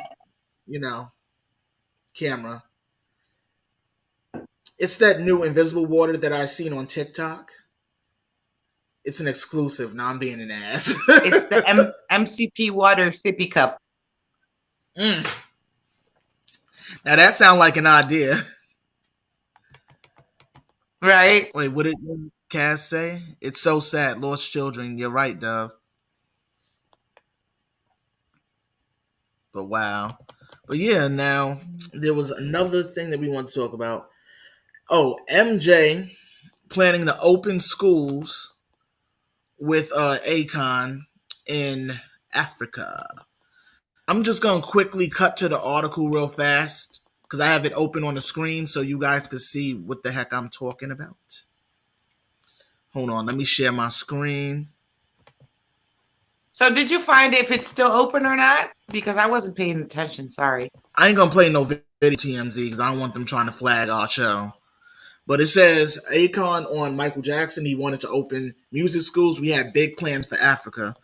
camera. It's that new invisible water that I seen on TikTok. It's an exclusive. Now I'm being an ass. It's the MCP water sippy cup. Now that sounds like an idea. Right? Wait, what did Cass say? It's so sad. Lost children. You're right, Dove. But wow. But yeah, now there was another thing that we want to talk about. Oh, MJ planning to open schools with Akon in Africa. I'm just gonna quickly cut to the article real fast because I have it open on the screen so you guys can see what the heck I'm talking about. Hold on, let me share my screen. So did you find if it's still open or not? Because I wasn't paying attention, sorry. I ain't gonna play no video TMZ because I don't want them trying to flag our show. But it says Akon on Michael Jackson. He wanted to open music schools. We had big plans for Africa.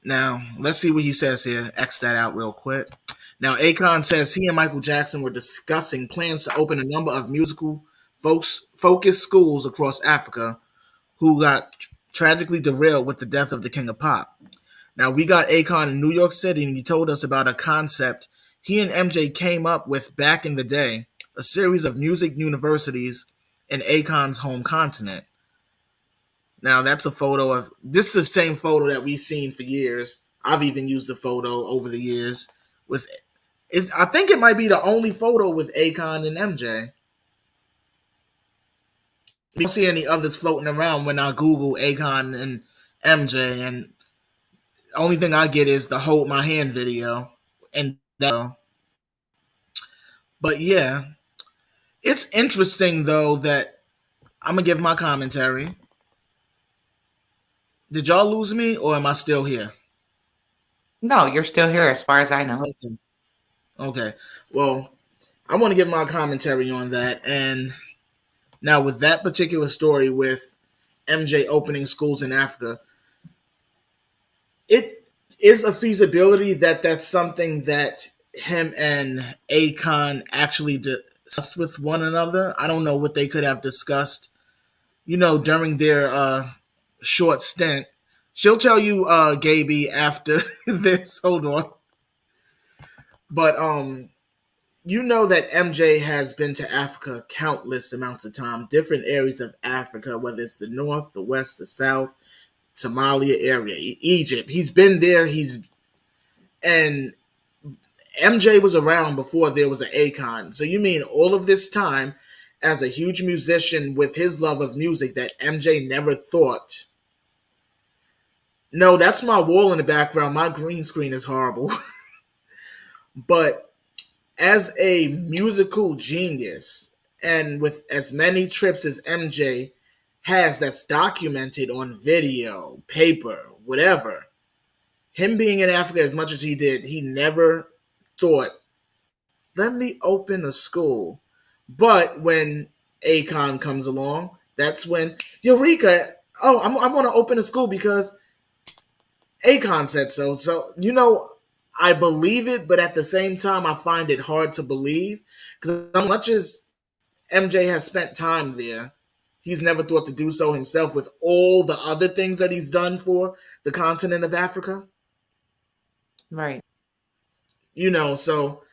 Now, let's see what he says here. X that out real quick. Now, Akon says he and Michael Jackson were discussing plans to open a number of musical focused schools across Africa who got tragically derailed with the death of the King of Pop. Now, we got Akon in New York City, and he told us about a concept he and MJ came up with back in the day, a series of music universities in Akon's home continent. Now, that's a photo of, this is the same photo that we've seen for years. I've even used the photo over the years. I think it might be the only photo with Akon and MJ. We don't see any others floating around when I Google Akon and MJ, and the only thing I get is the Hold My Hand video. But yeah, it's interesting though that I'm gonna give my commentary. Did y'all lose me or am I still here? No, you're still here as far as I know. Okay. Well, I want to give my commentary on that. And now with that particular story with MJ opening schools in Africa, it is a feasibility that that's something that him and Akon actually discussed with one another. I don't know what they could have discussed, during their short stint. She'll tell you, Gaby, after this. Hold on. But that MJ has been to Africa countless amounts of time, different areas of Africa, whether it's the north, the west, the south, Somalia area, Egypt. He's been there. And MJ was around before there was an Akon. So you mean all of this time as a huge musician with his love of music that MJ never thought? No, that's my wall in the background. My green screen is horrible. But as a musical genius and with as many trips as MJ has that's documented on video, paper, whatever, him being in Africa as much as he did, he never thought, let me open a school. But when Akon comes along, that's when, Eureka, I want to open a school because Akon said so. So, I believe it, but at the same time, I find it hard to believe because as much as MJ has spent time there, he's never thought to do so himself with all the other things that he's done for the continent of Africa. Right. So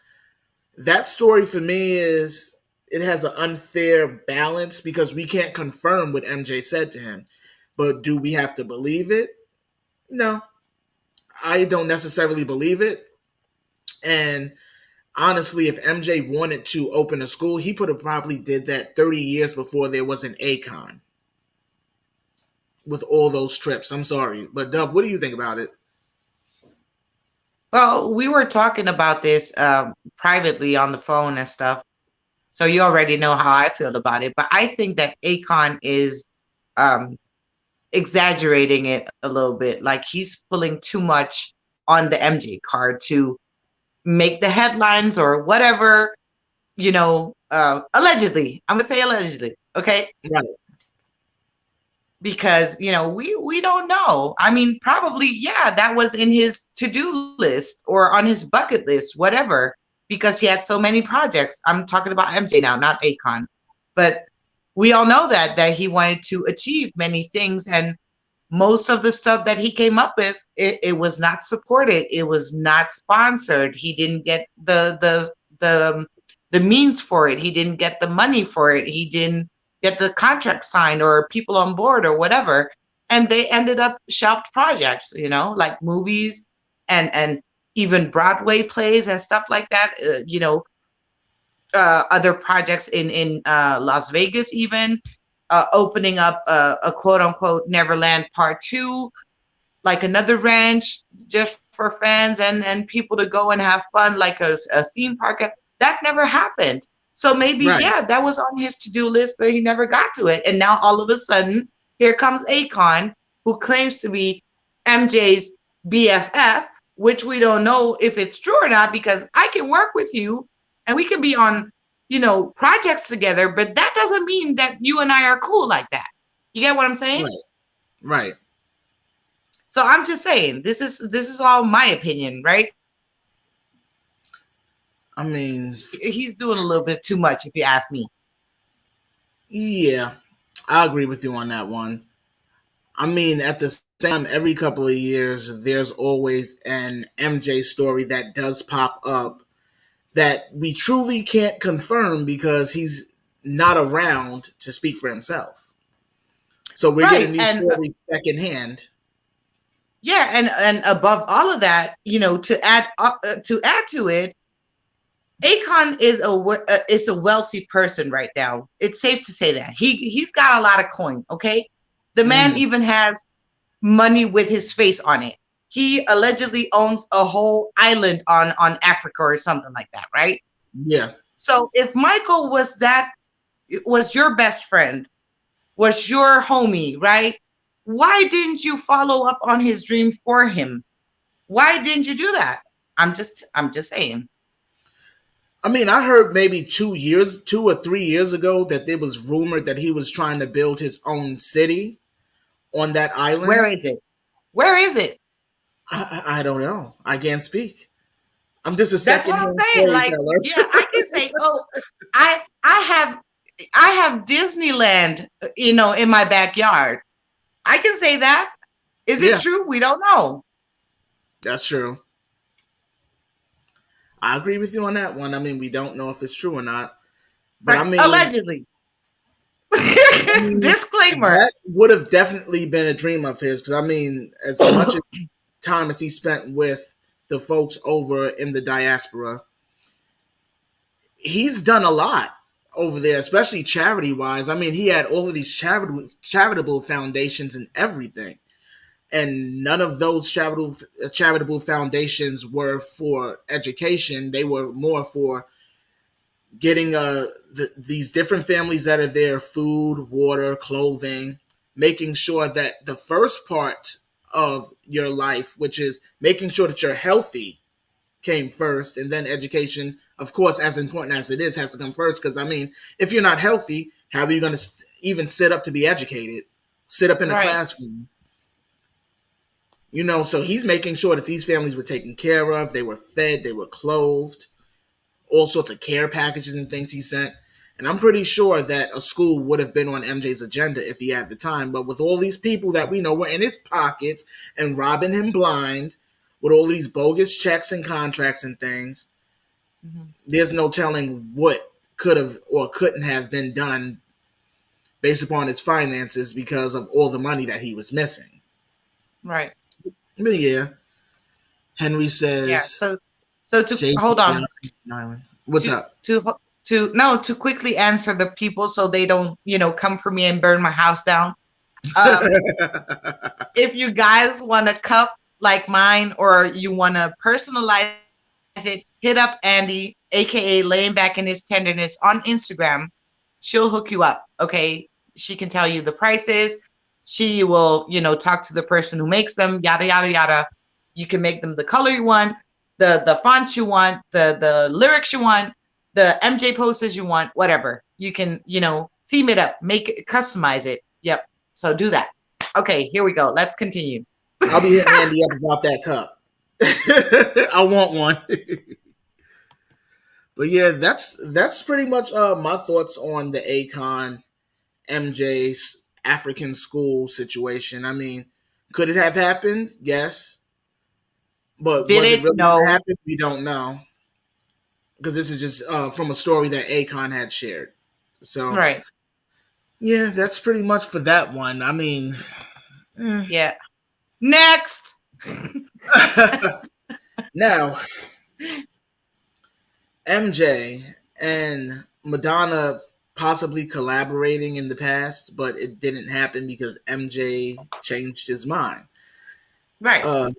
that story for me is it has an unfair balance because we can't confirm what MJ said to him. But do we have to believe it? No. I don't necessarily believe it. And honestly, if MJ wanted to open a school, he could have probably did that 30 years before there was an Akon. With all those trips. I'm sorry. But Dove, what do you think about it? Well, we were talking about this privately on the phone and stuff. So you already know how I feel about it. But I think that Akon is exaggerating it a little bit. Like he's pulling too much on the MJ card to make the headlines or whatever, allegedly. I'm going to say allegedly. Okay. Right. Because, we don't know. I mean, probably, yeah, that was in his to-do list or on his bucket list, whatever. because he had so many projects. I'm talking about MJ now, not Akon. But we all know that he wanted to achieve many things, and most of the stuff that he came up with, it was not supported. It was not sponsored. He didn't get the means for it. He didn't get the money for it. He didn't get the contract signed or people on board or whatever. And they ended up shelved projects, like movies and even Broadway plays and stuff like that. Other projects in Las Vegas, even opening up a quote unquote Neverland Part 2, like another ranch just for fans and people to go and have fun, like a theme park. That never happened. So maybe, right, that was on his to-do list, but he never got to it. And now all of a sudden, here comes Akon, who claims to be MJ's BFF, which we don't know if it's true or not, because I can work with you and we can be on, projects together, but that doesn't mean that you and I are cool like that. You get what I'm saying? Right. So I'm just saying, this is all my opinion, right? I mean, he's doing a little bit too much, if you ask me. Yeah, I agree with you on that one. I mean, at the same time, every couple of years, there's always an MJ story that does pop up that we truly can't confirm because he's not around to speak for himself. So we're getting these stories secondhand. Yeah, and above all of that, to add to it, Akon is a wealthy person right now. It's safe to say that he's got a lot of coin. Okay, the man even has money with his face on it. He allegedly owns a whole island on Africa or something like that, right? Yeah. So if Michael was your best friend, was your homie, right? Why didn't you follow up on his dream for him? Why didn't you do that? I'm just saying. I mean, I heard maybe 2 or 3 years ago that there was rumored that he was trying to build his own city on that island. Where is it? Where is it? I don't know. I can't speak. I'm just a second-hand storyteller. Yeah, I can say, I have Disneyland, in my backyard. I can say that. Is it true? We don't know. That's true. I agree with you on that one. I mean, we don't know if it's true or not. But I mean, allegedly. Disclaimer. That would have definitely been a dream of his, because I mean, as much time as he spent with the folks over in the diaspora, he's done a lot over there, especially charity-wise. I mean, he had all of these charitable foundations and everything. And none of those charitable foundations were for education. They were more for getting these different families that are there food, water, clothing, making sure that the first part of your life, which is making sure that you're healthy, came first. And then education, of course, as important as it is, has to come first. Because, I mean, if you're not healthy, how are you going to even sit up to be educated? Sit up in a classroom? So he's making sure that these families were taken care of, they were fed, they were clothed, all sorts of care packages and things he sent. And I'm pretty sure that a school would have been on MJ's agenda if he had the time. But with all these people that we know were in his pockets and robbing him blind with all these bogus checks and contracts and things, there's no telling what could have or couldn't have been done based upon his finances because of all the money that he was missing. Right. But yeah, Henry says. Yeah. So to hold on. What's up? To quickly answer the people so they don't come for me and burn my house down. If you guys want a cup like mine or you want to personalize it, hit up Andy, aka Laying Back in His Tenderness, on Instagram. She'll hook you up. Okay, she can tell you the prices. She will, talk to the person who makes them, yada, yada, yada. You can make them the color you want, the font you want, the lyrics you want, the MJ posters you want, whatever. You can, theme it up, make it, customize it. Yep. So do that. Okay, here we go. Let's continue. I'll be hitting Andy up about that cup. I want one. But yeah, that's pretty much my thoughts on the Akon MJ's African school situation. I mean, could it have happened? Yes. But Did was it it? really going to No. happen? We don't know. Because this is just from a story that Akon had shared. So, Right. yeah, that's pretty much for that one. I mean, Yeah. Next. now, MJ and Madonna possibly collaborating in the past, but it didn't happen because MJ changed his mind. Right. Uh,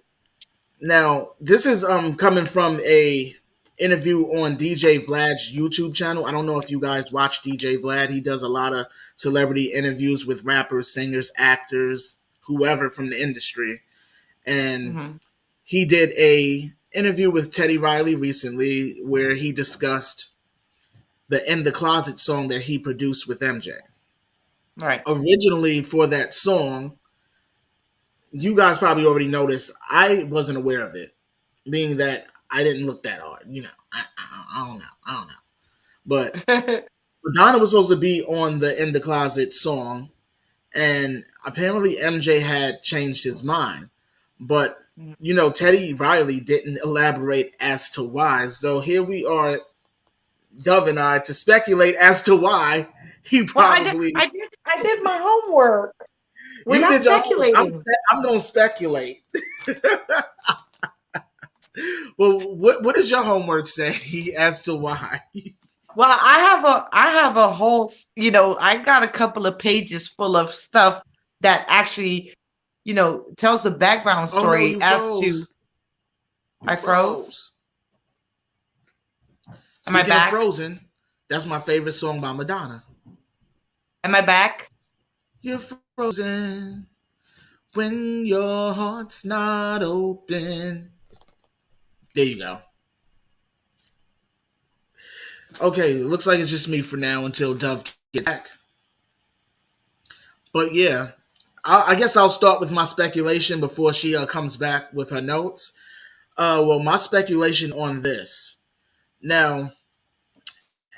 Now, this is coming from a interview on DJ Vlad's YouTube channel. I don't know if you guys watch DJ Vlad. He does a lot of celebrity interviews with rappers, singers, actors, whoever from the industry. And Mm-hmm. he did a interview with Teddy Riley recently where he discussed the In the Closet song that he produced with MJ. Right. Originally for that song, you guys probably already noticed I wasn't aware of it, being that I didn't look that hard. You know, I don't know. I don't know. But Madonna was supposed to be on the In the Closet song, and apparently MJ had changed his mind. But, you know, Teddy Riley didn't elaborate as to why. So here we are, Dove and I, to speculate as to why he Well, probably. I did my homework. We're You not did your homework. speculating. I'm going to speculate. Well, what does your homework say as to why? Well, I have a whole, I got a couple of pages full of stuff that actually, tells the background Oh no, story you as to. froze. You I froze. froze. Am I Speaking of back? Frozen, that's my favorite song by Madonna. Am I back? You're frozen when your heart's not open. There you go. Okay, looks like it's just me for now until Dove gets back. But yeah, I guess I'll start with my speculation before she comes back with her notes. Well, my speculation on this. Now,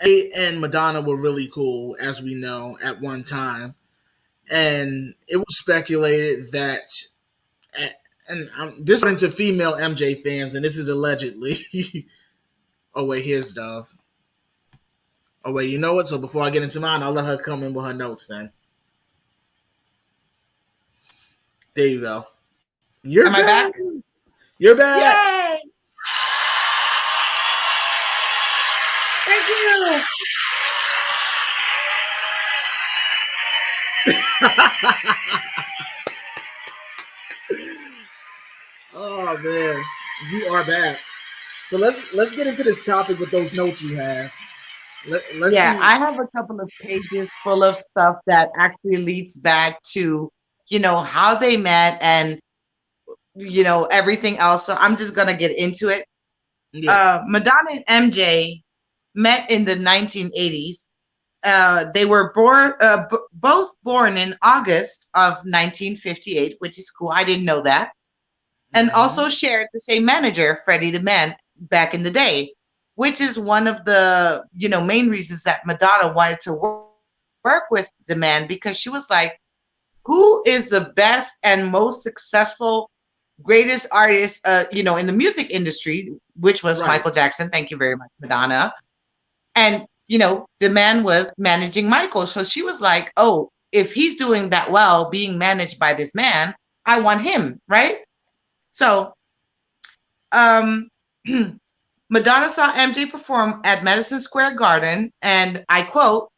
A and Madonna were really cool, as we know, at one time. And it was speculated that, and this is into female MJ fans, and this is allegedly. Oh, wait, here's Dove. Oh, wait, you know what? So before I get into mine, I'll let her come in with her notes then. There you go. You're Am back. I back? You're back. Yay! Thank you. Oh man, you are back. So let's get into this topic with those notes you have. Let's Yeah, see. I have a couple of pages full of stuff that actually leads back to, how they met and, everything else. So I'm just going to get into it. Yeah. Madonna and MJ met in the 1980s. They were born, both born in August of 1958, which is cool. I didn't know that. And also shared the same manager, Freddie the Man, back in the day, which is one of the main reasons that Madonna wanted to work with the Man, because she was like, who is the best and most successful, greatest artist, in the music industry, which was Right. Michael Jackson. Thank you very much, Madonna. And the Man was managing Michael, so she was like, oh, if he's doing that well, being managed by this man, I want him, right? So, Madonna saw MJ perform at Madison Square Garden, and I quote,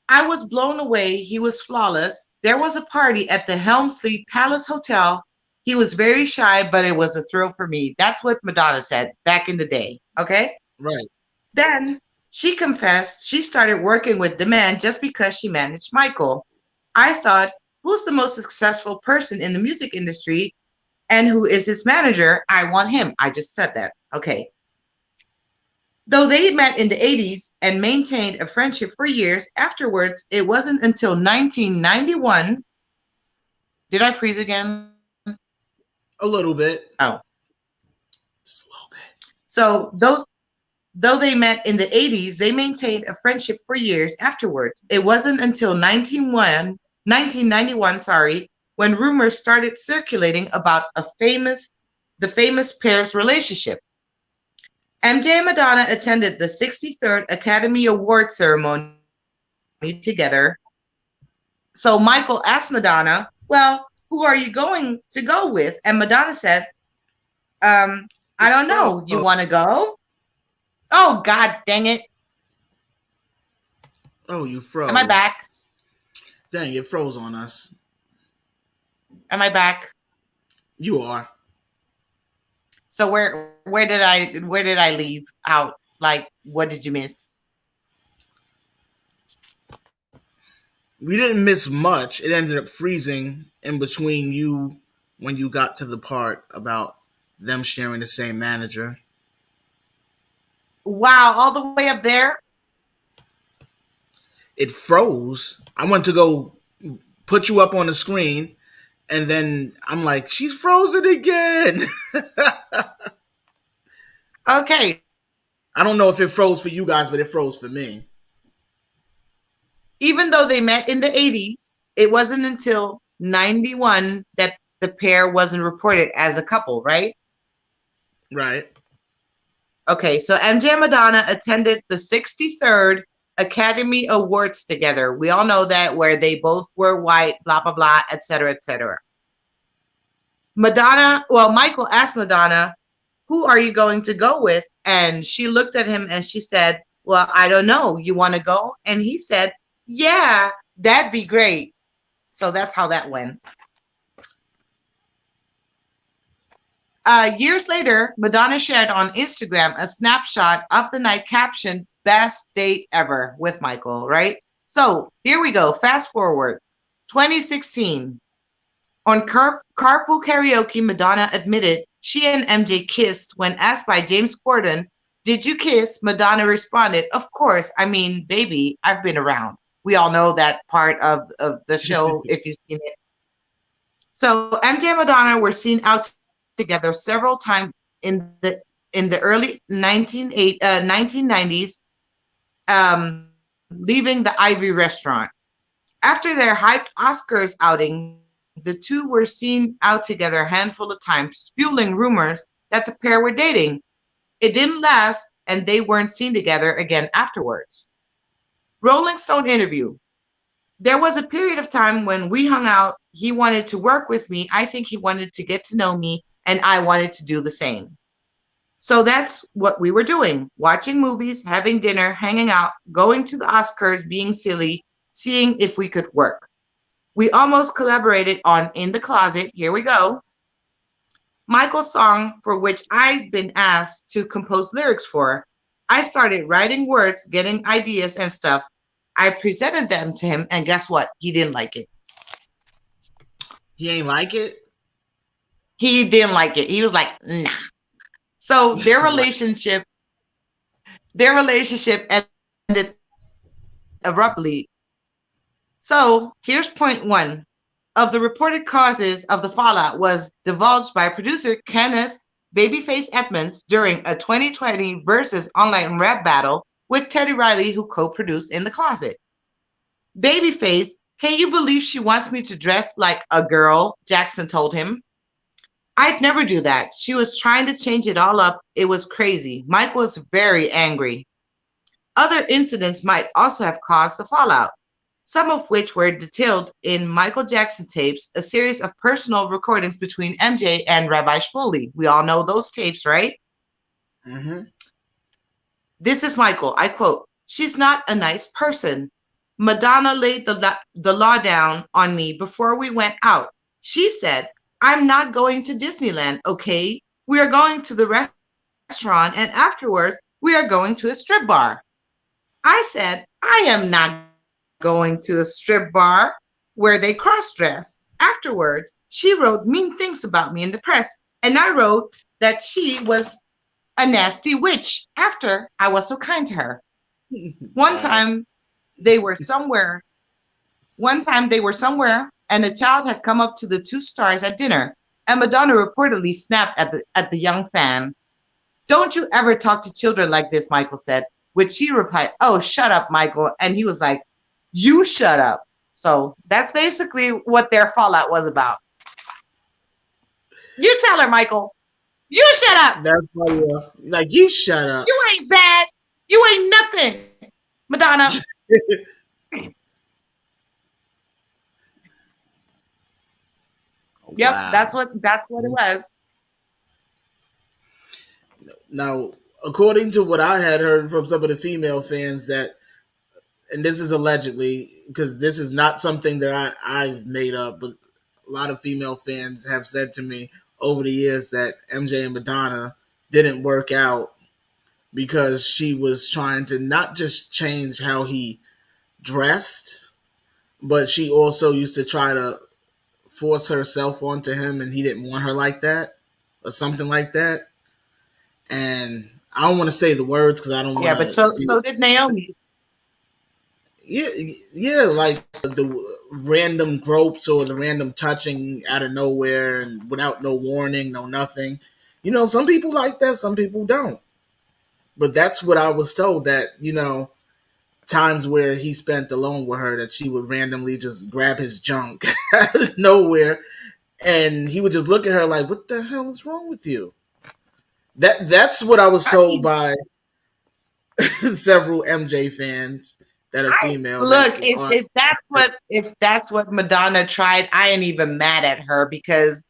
I was blown away. He was flawless. There was a party at the Helmsley Palace Hotel. He was very shy, but it was a thrill for me. That's what Madonna said back in the day. Okay. Right. Then she confessed she started working with the Man just because she managed Michael. I thought, who's the most successful person in the music industry and who is his manager? I want him. I just said that. Okay. Though they met in the 80s and maintained a friendship for years afterwards, it wasn't until 1991. Did I freeze again? A little bit. Oh. Just a little bit. So Though they met in the 80s, they maintained a friendship for years afterwards. It wasn't until 1991, when rumors started circulating about the famous pair's relationship. MJ and Madonna attended the 63rd Academy Award ceremony together. So Michael asked Madonna, well, who are you going to go with? And Madonna said, I don't know. You want to go? Oh, God dang it. Oh, you froze. Am I back? Dang, it froze on us. Am I back? You are. So where did I leave out? Like, what did you miss? We didn't miss much. It ended up freezing in between you when you got to the part about them sharing the same manager. Wow, all the way up there? It froze. I went to go put you up on the screen, and then I'm like, she's frozen again. Okay. I don't know if it froze for you guys, but it froze for me. Even though they met in the 80s, it wasn't until 91 that the pair wasn't reported as a couple, right? Right. Okay, so MJ and Madonna attended the 63rd Academy Awards together. We all know that, where they both were white, blah, blah, blah, etc., etc. Michael asked Madonna, who are you going to go with? And she looked at him and she said, well, I don't know. You want to go? And he said, yeah, that'd be great. So that's how that went. Years later, Madonna shared on Instagram a snapshot of the night captioned "Best Date Ever" with Michael, right? So here we go. Fast forward. 2016. On Carpool Karaoke, Madonna admitted she and MJ kissed when asked by James Corden, did you kiss? Madonna responded, of course. I mean, baby, I've been around. We all know that part of the show if you've seen it. So MJ and Madonna were seen out together several times in the early 1990s, leaving the Ivy restaurant. After their hyped Oscars outing, the two were seen out together a handful of times, fueling rumors that the pair were dating. It didn't last, and they weren't seen together again afterwards. Rolling Stone interview. There was a period of time when we hung out. He wanted to work with me. I think he wanted to get to know me, and I wanted to do the same. So that's what we were doing. Watching movies, having dinner, hanging out, going to the Oscars, being silly, seeing if we could work. We almost collaborated on In the Closet. Here we go. Michael's song, for which I'd been asked to compose lyrics for. I started writing words, getting ideas and stuff. I presented them to him, and guess what? He didn't like it. He ain't like it? He didn't like it. He was like, nah. So their relationship ended abruptly. So here's point one. Of the reported causes of the fallout was divulged by producer Kenneth Babyface Edmonds during a 2020 Versus online rap battle with Teddy Riley, who co-produced In the Closet. Babyface, can you believe she wants me to dress like a girl? Jackson told him. I'd never do that. She was trying to change it all up. It was crazy. Mike was very angry. Other incidents might also have caused the fallout, some of which were detailed in Michael Jackson tapes, a series of personal recordings between MJ and Rabbi Shmuley. We all know those tapes, right? Mm-hmm. This is Michael. I quote, she's not a nice person. Madonna laid the law down on me before we went out. She said, I'm not going to Disneyland, okay? We are going to the restaurant, and afterwards, we are going to a strip bar. I said, I am not going to a strip bar where they cross-dress. Afterwards, she wrote mean things about me in the press, and I wrote that she was a nasty witch after I was so kind to her. One time they were somewhere, and a child had come up to the two stars at dinner, and Madonna reportedly snapped at the young fan. "Don't you ever talk to children like this," Michael said, which she replied, "Oh, shut up, Michael." And he was like, "You shut up." So that's basically what their fallout was about. You tell her, Michael. You shut up. That's why like, you shut up. You ain't bad. You ain't nothing, Madonna. Yep, wow. that's what it was. Now, according to what I had heard from some of the female fans, that, and this is allegedly, because this is not something that I've made up, but a lot of female fans have said to me over the years that MJ and Madonna didn't work out because she was trying to not just change how he dressed, but she also used to try to force herself onto him, and he didn't want her like that, or something like that. And I don't want to say the words because I don't want to. Yeah, but so did Naomi. Yeah, like the random gropes or the random touching out of nowhere and without no warning, no nothing. You know, some people like that, some people don't. But that's what I was told, that, you know, times where he spent alone with her, that she would randomly just grab his junk out of nowhere, and he would just look at her like, "What the hell is wrong with you?" That's what I was told by several MJ fans that are female. Look, if that's what Madonna tried, I ain't even mad at her, because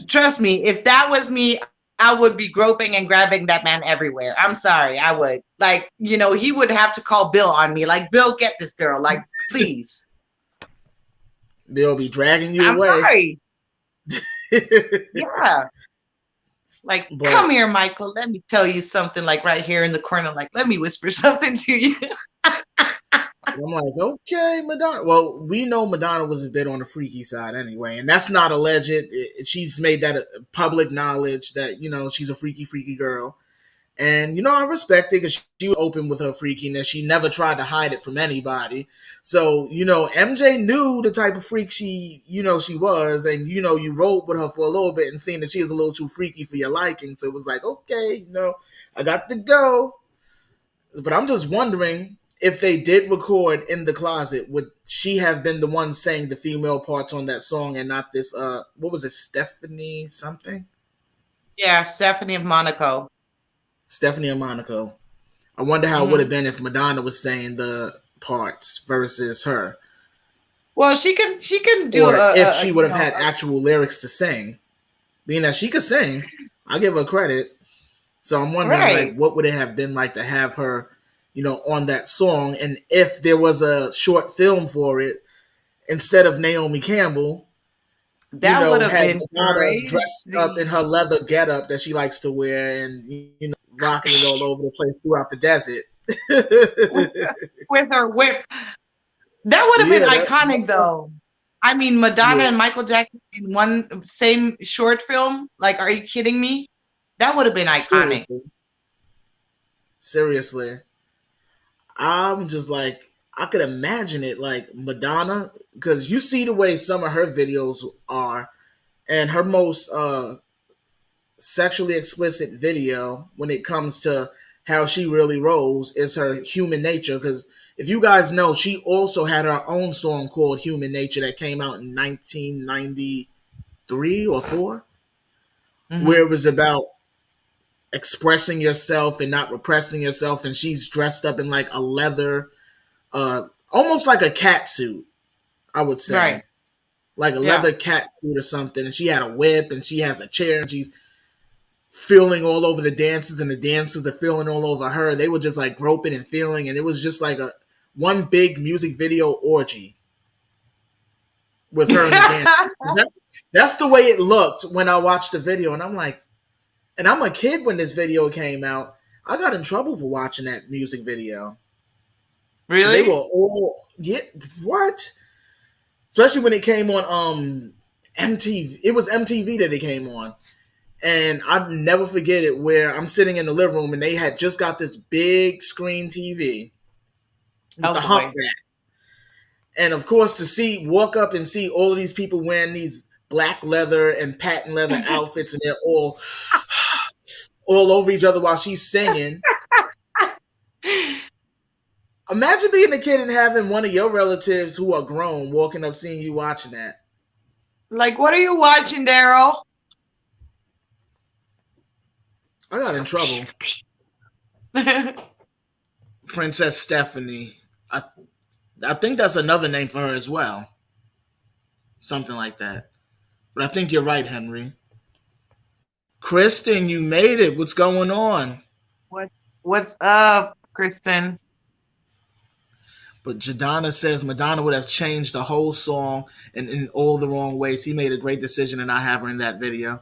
trust me, if that was me, I would be groping and grabbing that man everywhere. I'm sorry, I would. Like, you know, he would have to call Bill on me. Like, Bill, get this girl. Like, please. Bill be dragging you away. Sorry. Yeah. Like, come here, Michael. Let me tell you something, like right here in the corner. Like, let me whisper something to you. I'm like, okay, Madonna. Well, we know Madonna was a bit on the freaky side anyway, and that's not alleged. She's made that a public knowledge that, you know, she's a freaky girl. And, you know, I respect it because she was open with her freakiness. She never tried to hide it from anybody. So, you know, MJ knew the type of freak she was. And, you know, you rode with her for a little bit and seen that she was a little too freaky for your liking. So it was like, okay, you know, I got to go. But I'm just wondering, if they did record in the closet, would she have been the one saying the female parts on that song and not this, what was it, Stephanie something? Yeah, Stephanie of Monaco. Stephanie of Monaco. I wonder how it would have been if Madonna was saying the parts versus her. Well, she can do, or if she would have had actual lyrics to sing. Being that she could sing, I give her credit. So I'm wondering, like, what would it have been like to have her, you know, on that song? And if there was a short film for it, instead of Naomi Campbell, that would have been Madonna dressed up in her leather getup that she likes to wear, and, you know, rocking it all over the place throughout the desert with her whip. That would have been iconic, though. I mean, Madonna and Michael Jackson in one same short film. Like, are you kidding me? That would have been iconic. Seriously. I'm just like, I could imagine it, like Madonna, because you see the way some of her videos are, and her most sexually explicit video when it comes to how she really rolls is her Human Nature. Because if you guys know, she also had her own song called Human Nature that came out in 1993 or 4, where it was about expressing yourself and not repressing yourself, and she's dressed up in like a leather, almost like a cat suit, I would say, right? Like a leather cat suit or something. And she had a whip, and she has a chair, and she's feeling all over the dancers, and the dancers are feeling all over her. They were just like groping and feeling, and it was just like one big music video orgy with her and the dancers. That's the way it looked when I watched the video, and I'm like. And I'm a kid when this video came out. I got in trouble for watching that music video. Really? They were all what? Especially when it came on MTV. It was MTV that it came on. And I'll never forget it, where I'm sitting in the living room and they had just got this big screen TV with the humpback. And of course, walk up and see all of these people wearing these black leather and patent leather outfits, and they're all all over each other while she's singing. Imagine being a kid and having one of your relatives who are grown walking up, seeing you watching that. Like, what are you watching, Daryl? I got in trouble. Princess Stephanie. I think that's another name for her as well. Something like that. But I think you're right, Henry. Kristen, you made it. What's going on? What's up, Kristen? But Jadonna says Madonna would have changed the whole song in all the wrong ways. He made a great decision in not having her in that video.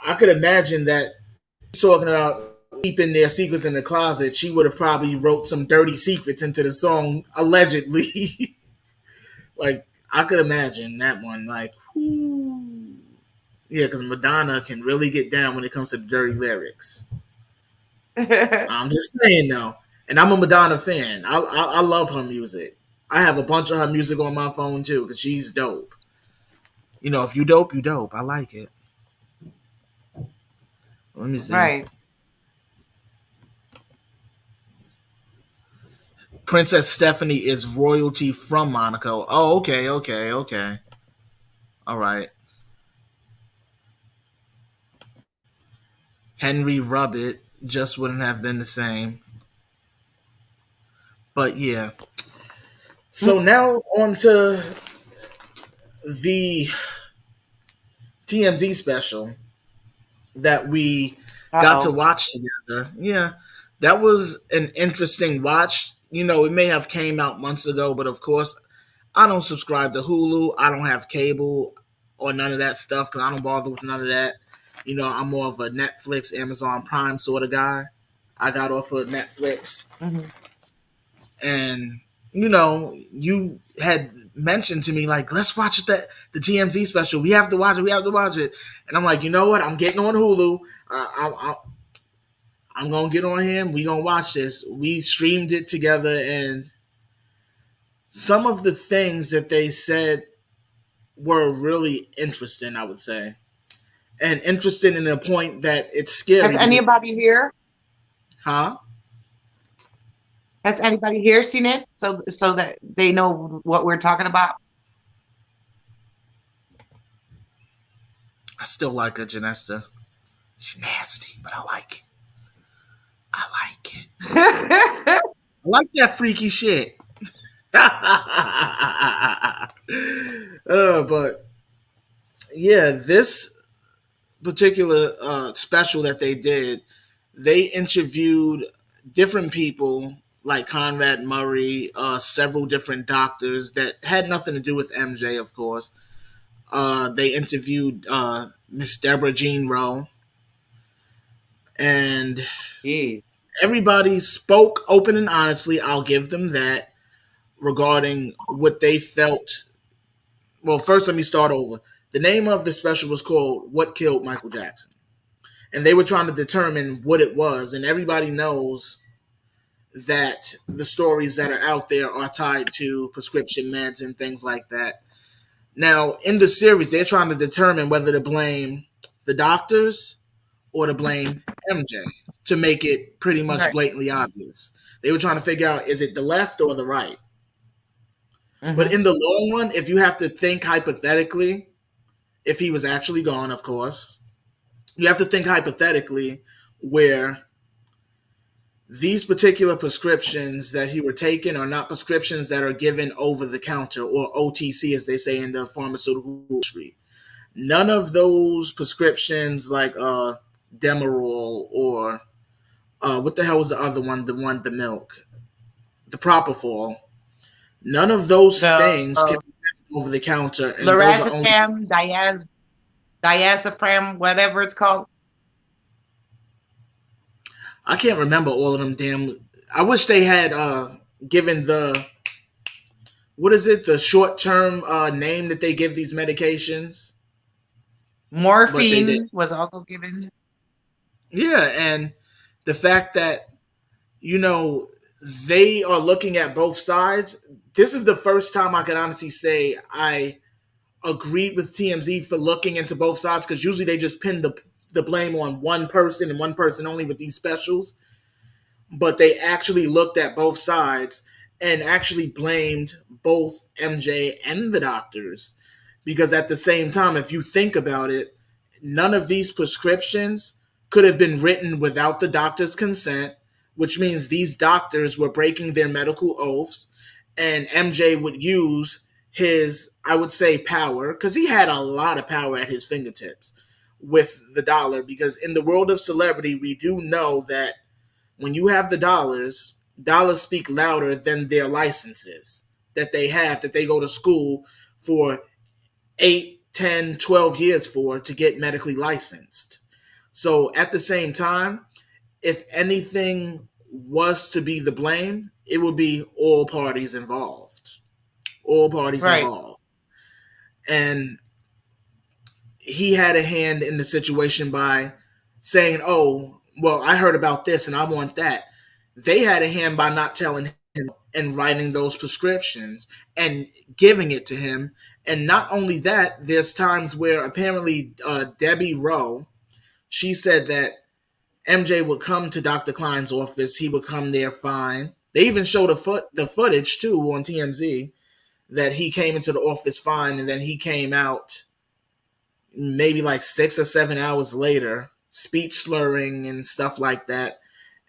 I could imagine that talking about keeping their secrets in the closet, she would have probably wrote some dirty secrets into the song, allegedly. Like, I could imagine that one. Like, whoo. Yeah, because Madonna can really get down when it comes to the dirty lyrics. I'm just saying, though. And I'm a Madonna fan. I love her music. I have a bunch of her music on my phone, too, because she's dope. You know, if you dope, you dope. I like it. Let me see. Right. Princess Stephanie is royalty from Monaco. Oh, okay. All right. Henry Rubbit just wouldn't have been the same. But yeah. So now on to the TMZ special that we got to watch together. Yeah. That was an interesting watch. You know, it may have came out months ago, but of course, I don't subscribe to Hulu. I don't have cable or none of that stuff because I don't bother with none of that. You know, I'm more of a Netflix, Amazon Prime sort of guy. I got off of Netflix. Mm-hmm. And, you know, you had mentioned to me, like, let's watch the TMZ special. We have to watch it. And I'm like, you know what? I'm getting on Hulu. I'm going to get on him. We're going to watch this. We streamed it together, and some of the things that they said were really interesting, I would say. And interesting in the point that it's scary. Has anybody here? Huh? Has anybody here seen it so that they know what we're talking about? I still like her, Janesta. She's nasty, but I like it. I like that freaky shit. But yeah, this particular special that they did, they interviewed different people like Conrad Murray, several different doctors that had nothing to do with MJ, of course. They interviewed Miss Deborah Jean Rowe. And everybody spoke open and honestly. I'll give them that regarding what they felt. Well, first, let me start over. The name of the special was called What Killed Michael Jackson. And they were trying to determine what it was. And everybody knows that the stories that are out there are tied to prescription meds and things like that. Now, in the series, they're trying to determine whether to blame the doctors or to blame MJ to make it pretty much blatantly obvious. They were trying to figure out, is it the left or the right? Mm-hmm. But in the long run, if you have to think hypothetically, if he was actually gone, of course, you have to think hypothetically where these particular prescriptions that he were taking are not prescriptions that are given over the counter or OTC, as they say in the pharmaceutical industry. None of those prescriptions like Demerol or what the hell was the other one? The milk, the Propofol. None of those things can be over the counter. And lorazepam, diazepam, whatever it's called. I can't remember all of them. Damn, I wish they had given the the short-term name that they give these medications. Morphine was also given. Yeah, and the fact that, you know, they are looking at both sides. This is the first time I can honestly say I agreed with TMZ for looking into both sides, because usually they just pin the the blame on one person and one person only with these specials, but they actually looked at both sides and actually blamed both MJ and the doctors. Because at the same time, if you think about it, none of these prescriptions could have been written without the doctor's consent, which means these doctors were breaking their medical oaths, and MJ would use his, I would say, power, because he had a lot of power at his fingertips with the dollar. Because in the world of celebrity, we do know that when you have the dollars, dollars speak louder than their licenses that they have, that they go to school for 8, 10, 12 years for to get medically licensed. So at the same time, if anything was to be the blame, it would be all parties involved. All parties Right. involved. And he had a hand in the situation by saying, oh, well, I heard about this and I want that. They had a hand by not telling him and writing those prescriptions and giving it to him. And not only that, there's times where apparently Debbie Rowe, she said that MJ would come to Dr. Klein's office. He would come there fine. They even showed the footage too on TMZ that he came into the office fine, and then he came out maybe like 6 or 7 hours later, speech slurring and stuff like that.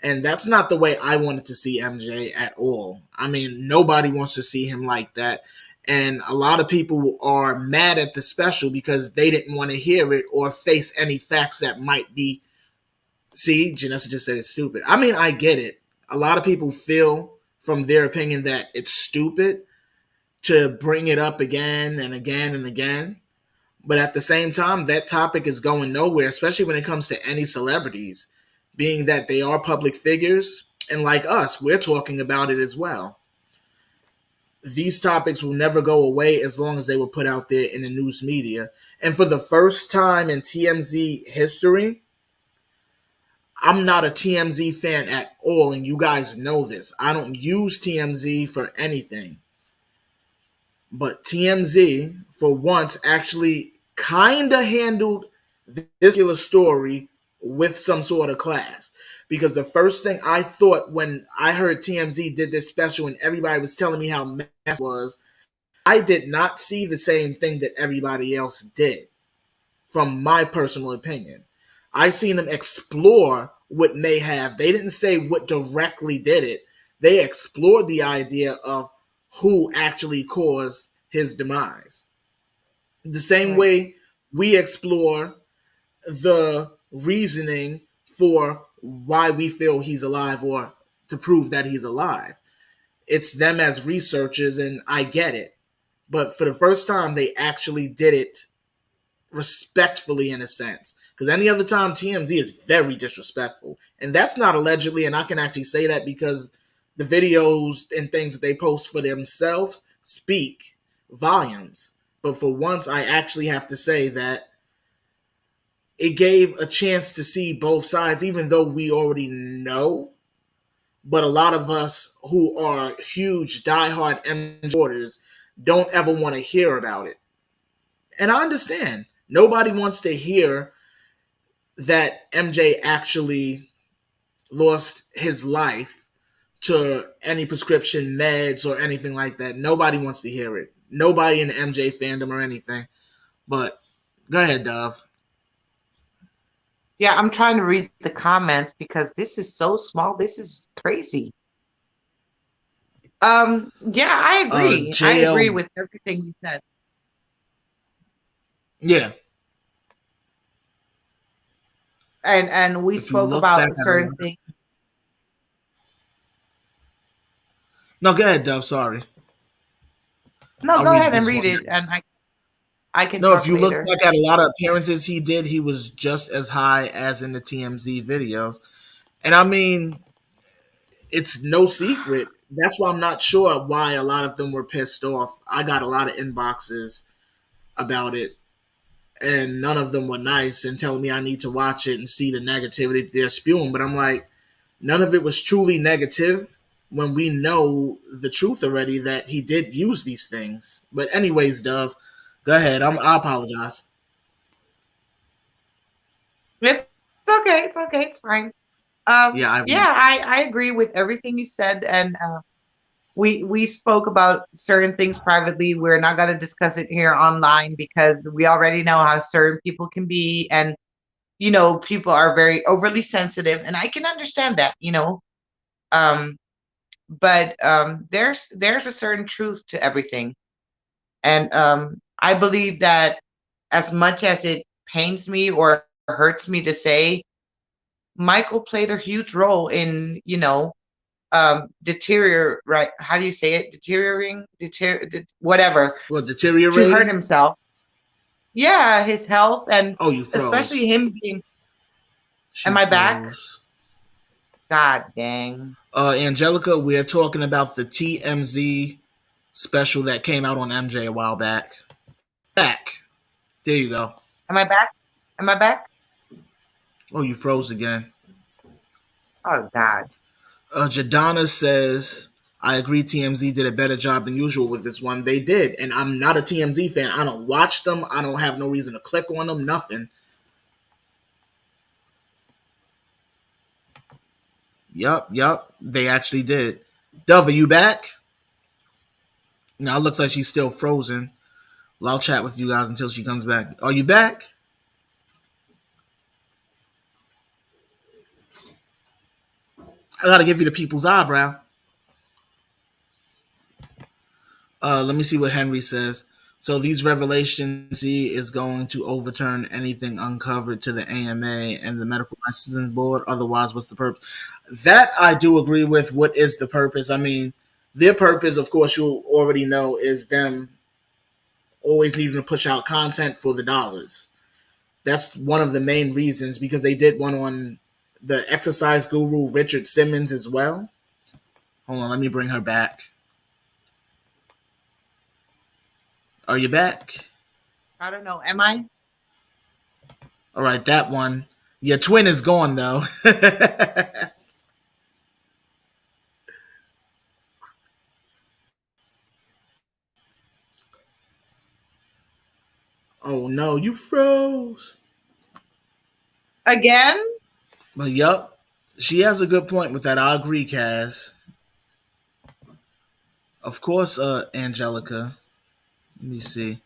And that's not the way I wanted to see MJ at all. I mean, nobody wants to see him like that. And a lot of people are mad at the special because they didn't want to hear it or face any facts that might be. See, Janessa just said it's stupid. I mean, I get it. A lot of people feel from their opinion that it's stupid to bring it up again and again and again. But at the same time, that topic is going nowhere, especially when it comes to any celebrities, being that they are public figures. And like us, we're talking about it as well. These topics will never go away as long as they were put out there in the news media. And for the first time in TMZ history, I'm not a TMZ fan at all, and you guys know this. I don't use TMZ for anything. But TMZ, for once, actually kind of handled this particular story with some sort of class. Because the first thing I thought when I heard TMZ did this special and everybody was telling me how mess it was, I did not see the same thing that everybody else did, from my personal opinion. I seen them explore what may have. They didn't say what directly did it. They explored the idea of who actually caused his demise. The same way we explore the reasoning for why we feel he's alive or to prove that he's alive. It's them as researchers, and I get it. But for the first time, they actually did it respectfully in a sense. Because any other time, TMZ is very disrespectful. And that's not allegedly, and I can actually say that because the videos and things that they post for themselves speak volumes. But for once, I actually have to say that it gave a chance to see both sides, even though we already know. But a lot of us who are huge, diehard MJ supporters don't ever want to hear about it. And I understand. Nobody wants to hear that MJ actually lost his life to any prescription meds or anything like that. Nobody wants to hear it. Nobody in the MJ fandom or anything. But go ahead, Dove. Yeah, I'm trying to read the comments because this is so small. This is crazy. Yeah, I agree. I agree with everything you said. Yeah. And we spoke about certain things. No, go ahead, Dove. Sorry. No, go ahead and read it, and I can. No, if you look back at a lot of appearances he did, he was just as high as in the TMZ videos. And I mean, it's no secret. That's why I'm not sure why a lot of them were pissed off. I got a lot of inboxes about it, and none of them were nice and telling me I need to watch it and see the negativity they're spewing. But I'm like, none of it was truly negative when we know the truth already that he did use these things. But anyways, Dove, go ahead. I apologize. It's okay. It's okay. It's fine. Yeah, I Yeah, I agree with everything you said, and we spoke about certain things privately. We're not going to discuss it here online because we already know how certain people can be, and people are very overly sensitive, and I can understand that. Um, but there's a certain truth to everything, and I believe that as much as it pains me or hurts me to say, Michael played a huge role in deteriorate, right? How do you say it? Deteriorating, whatever, well, to hurt deteriorating. himself. Yeah, his health, and Oh, you especially froze. him being. She Am I back? froze. God dang. Angelica, we're talking about the TMZ special that came out on MJ a while back. Back. There you go. Am I back? Am I back? Oh, you froze again. Oh God. Jadonna says, I agree TMZ did a better job than usual with this one. They did. And I'm not a TMZ fan. I don't watch them. I don't have no reason to click on them. Nothing. Yup. They actually did. Dove, are you back? Now it looks like she's still frozen. Well, I'll chat with you guys until she comes back. Are you back? I gotta give you the people's eyebrow. Let me see what Henry says. So these revelations is going to overturn anything uncovered to the AMA and the Medical Licensing Board. Otherwise, what's the purpose? That I do agree with. What is the purpose? I mean, their purpose, of course, you already know, is them always needing to push out content for the dollars. That's one of the main reasons, because they did one on the exercise guru Richard Simmons as well. Hold on, let me bring her back. Are you back? I don't know. Am I? All right, that one. Your twin is gone though. Oh no, you froze. Again? But yup, she has a good point with that. I agree, Kaz. Of course, Angelica. Let me see.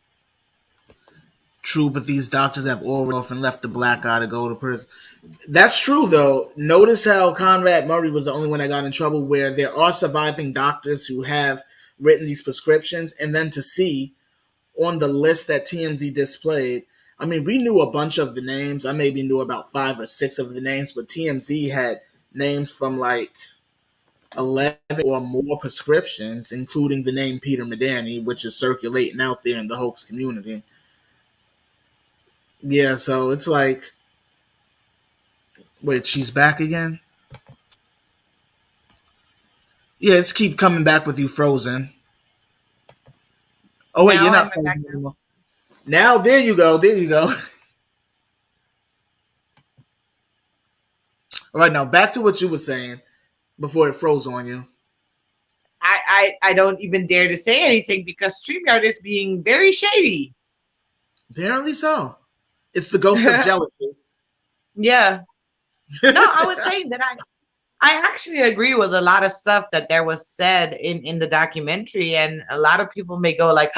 True, but these doctors have all off and left the black eye to go to prison. That's true, though. Notice how Conrad Murray was the only one that got in trouble, where there are surviving doctors who have written these prescriptions, and then to see on the list that TMZ displayed, I mean, we knew a bunch of the names. I maybe knew about 5 or 6 of the names, but TMZ had names from like 11 or more prescriptions, including the name Peter Medani, which is circulating out there in the hoax community. Yeah, so it's like, wait, she's back again? Yeah, it's keep coming back with you frozen. Oh wait, you're Now not am I back frozen now? anymore. Now there you go. There you go. All right, now back to what you were saying before it froze on you. I don't even dare to say anything because StreamYard is being very shady. Apparently so. It's the ghost of jealousy. Yeah. No, I was saying that I actually agree with a lot of stuff that there was said in the documentary, and a lot of people may go like,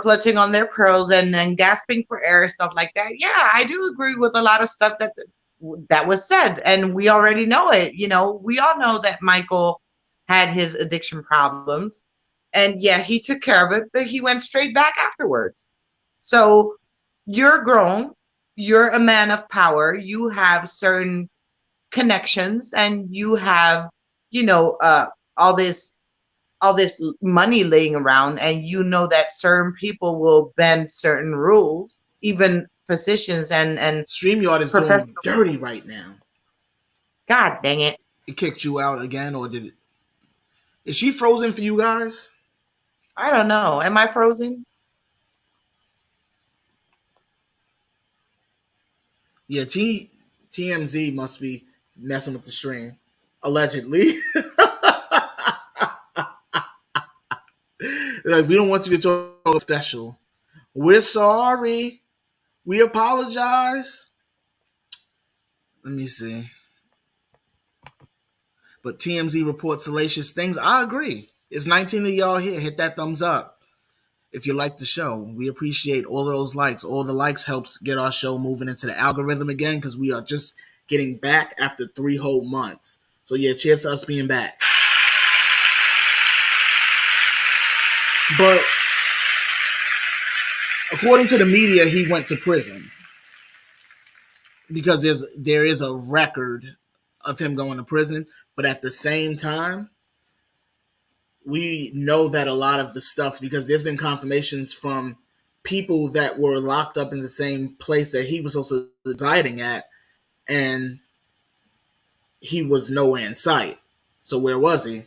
clutching on their pearls and gasping for air, stuff like that. Yeah, I do agree with a lot of stuff that was said, and we already know it. We all know that Michael had his addiction problems, and yeah, he took care of it, but he went straight back afterwards. So you're grown, you're a man of power, you have certain connections, and you have you know uh all this money laying around, and you know that certain people will bend certain rules, even physicians and StreamYard is doing me professional. dirty right now. God dang it. It kicked you out again, or did it? Is she frozen for you guys? I don't know. Am I frozen? Yeah, TMZ must be messing with the stream. Allegedly. Like, we don't want you to talk special. We're sorry. We apologize. Let me see. But TMZ reports salacious things. I agree. It's 19 of y'all here. Hit that thumbs up if you like the show. We appreciate all of those likes. All the likes helps get our show moving into the algorithm again because we are just getting back after 3 whole months. So yeah, cheers to us being back. But according to the media, he went to prison because there is a record of him going to prison. But at the same time, we know that a lot of the stuff, because there's been confirmations from people that were locked up in the same place that he was also residing at, and he was nowhere in sight. So where was he?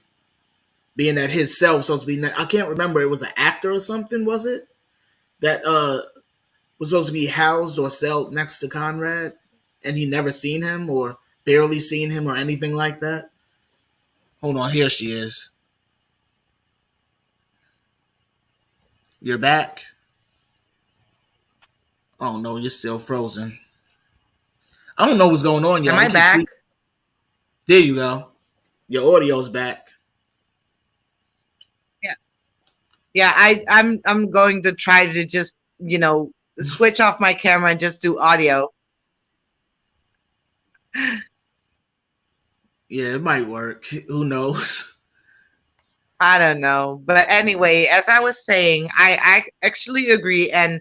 Being that his cell was supposed to be, I can't remember, it was an actor or something, was it? That was supposed to be housed or celled next to Conrad, and he never seen him or barely seen him or anything like that. Hold on, here she is. You're back? Oh no, you're still frozen. I don't know what's going on, y'all. Am I back? There you go. Your audio's back. Yeah, I'm going to try to just, switch off my camera and just do audio. Yeah, it might work. Who knows? I don't know. But anyway, as I was saying, I actually agree. And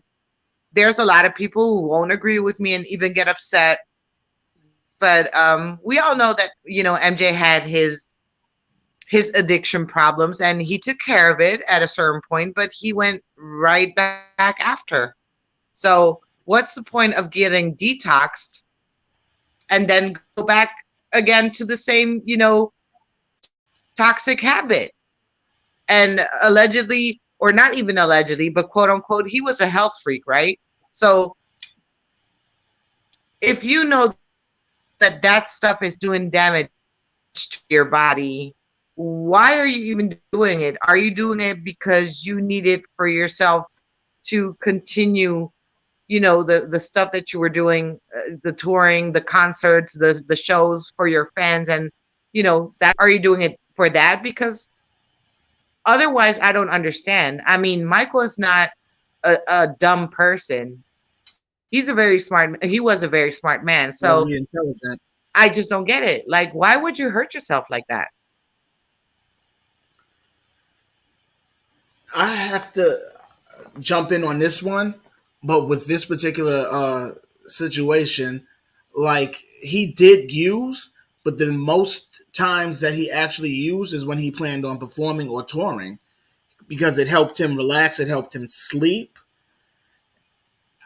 there's a lot of people who won't agree with me and even get upset. But we all know that, MJ had his addiction problems and he took care of it at a certain point, but he went right back after. So what's the point of getting detoxed and then go back again to the same, toxic habit? And allegedly, or not even allegedly, but quote unquote, he was a health freak, right? So if you know that stuff is doing damage to your body, why are you even doing it? Are you doing it because you need it for yourself to continue, the stuff that you were doing, the touring, the concerts, the shows for your fans, and that, are you doing it for that? Because otherwise, I don't understand. I mean, Michael is not a dumb person. He was a very smart man. So very intelligent. I just don't get it. Like, why would you hurt yourself like that? I have to jump in on this one, but with this particular situation, like, he did use, but the most times that he actually used is when he planned on performing or touring, because it helped him relax, it helped him sleep.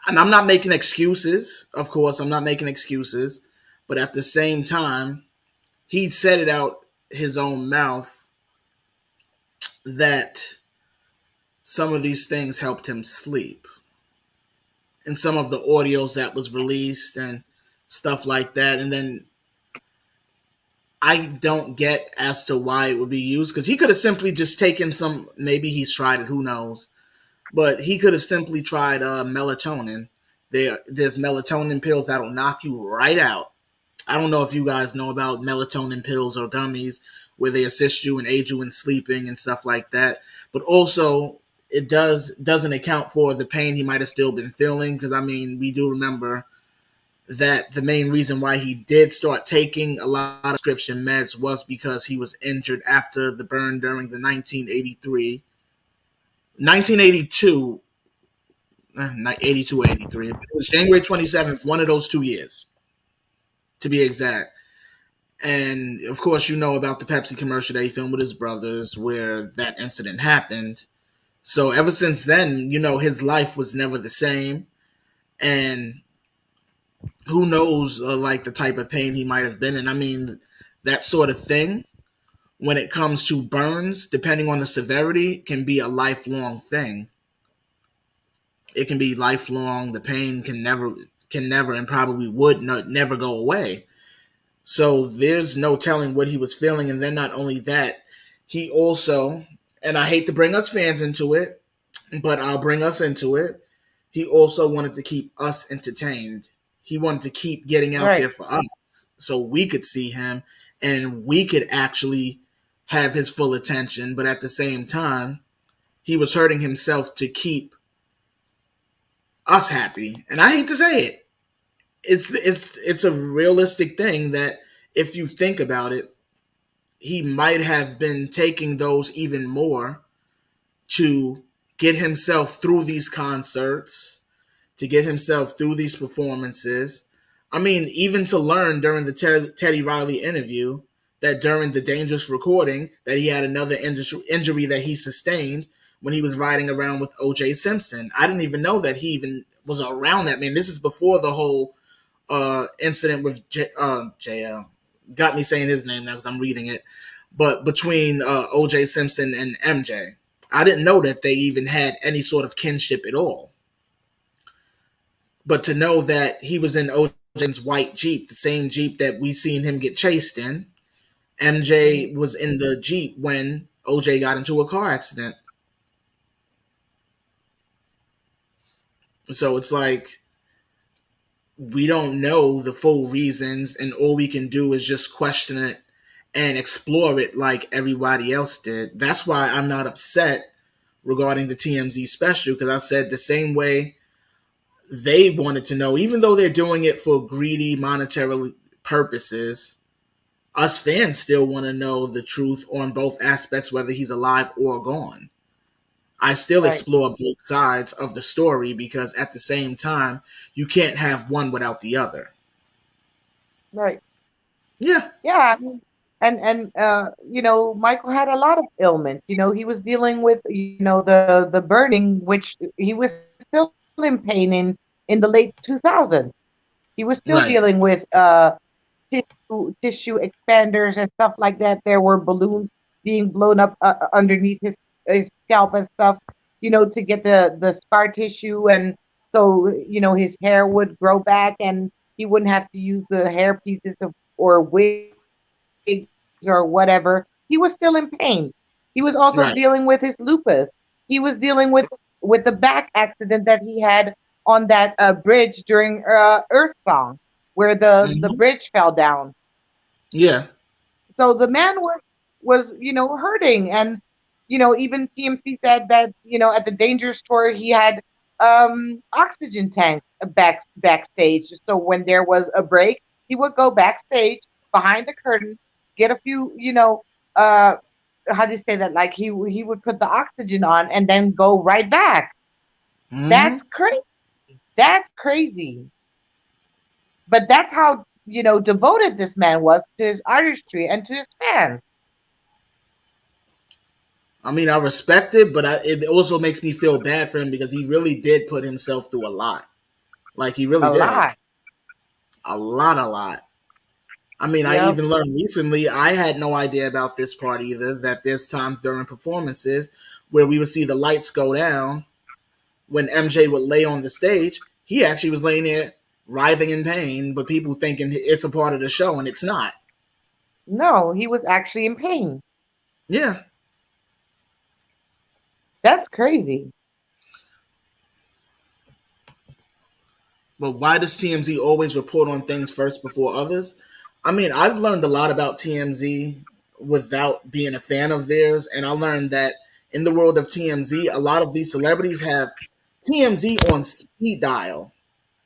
And I'm not making excuses, of course, I'm not making excuses, but at the same time, he said it out his own mouth that some of these things helped him sleep. And some of the audios that was released and stuff like that. And then I don't get as to why it would be used, because he could have simply just taken some, maybe he's tried it, who knows. But he could have simply tried melatonin. There's melatonin pills that'll knock you right out. I don't know if you guys know about melatonin pills or gummies where they assist you and aid you in sleeping and stuff like that. But also, it doesn't account for the pain he might have still been feeling, because I mean, we do remember that the main reason why he did start taking a lot of prescription meds was because he was injured after the burn during the 1982, 82 or 83. It was January 27th, one of those 2 years, to be exact. And of course, you know about the Pepsi commercial that he filmed with his brothers where that incident happened. So ever since then, his life was never the same. And who knows, like, the type of pain he might have been in. I mean, that sort of thing, when it comes to burns, depending on the severity, can be a lifelong thing. It can be lifelong. The pain can never, and probably would never go away. So there's no telling what he was feeling. And then not only that, he also, and I hate to bring us fans into it, but I'll bring us into it, he also wanted to keep us entertained. He wanted to keep getting out there for us. so we could see him and we could actually have his full attention. But at the same time, he was hurting himself to keep us happy. And I hate to say it. It's a realistic thing that if you think about it, he might have been taking those even more to get himself through these concerts, to get himself through these performances. I mean, even to learn during the Teddy Riley interview that during the dangerous recording that he had another injury that he sustained when he was riding around with O.J. Simpson. I didn't even know that he even was around that man. This is before the whole incident with JL. Got me saying his name now because I'm reading it. But between O.J. Simpson and MJ, I didn't know that they even had any sort of kinship at all. But to know that he was in O.J.'s white Jeep, the same Jeep that we seen him get chased in, MJ was in the Jeep when O.J. got into a car accident. So it's like, we don't know the full reasons, and all we can do is just question it and explore it like everybody else did. That's why I'm not upset regarding the TMZ special, because I said the same way they wanted to know, even though they're doing it for greedy monetary purposes, us fans still want to know the truth on both aspects, whether he's alive or gone. I still explore both sides of the story because at the same time, you can't have one without the other. Right. Yeah. Yeah. And Michael had a lot of ailments. He was dealing with, the burning, which he was still in pain in the late 2000s. He was still Right. dealing with tissue expanders and stuff like that. There were balloons being blown up underneath his scalp and stuff, to get the scar tissue, and so his hair would grow back, and he wouldn't have to use the hair pieces or wigs or whatever. He was still in pain. He was also Right. dealing with his lupus. He was dealing with the back accident that he had on that bridge during Earth Song, where the bridge fell down. Yeah. So the man was hurting, and even TMC said that at the Dangerous tour he had oxygen tanks backstage. So when there was a break, he would go backstage behind the curtain, get a few how do you say that? Like he would put the oxygen on and then go right back. That's crazy. That's crazy. But that's how devoted this man was to his artistry and to his fans. I mean, I respect it, but it also makes me feel bad for him because he really did put himself through a lot. Like, he really did. Lot. A lot. I mean, Yep. I even learned recently, I had no idea about this part either, that there's times during performances where we would see the lights go down when MJ would lay on the stage. He actually was laying there writhing in pain, but people thinking it's a part of the show, and it's not. No, he was actually in pain. Yeah. That's crazy. But why does TMZ always report on things first before others? I mean, I've learned a lot about TMZ without being a fan of theirs, and I learned that in the world of TMZ, a lot of these celebrities have TMZ on speed dial.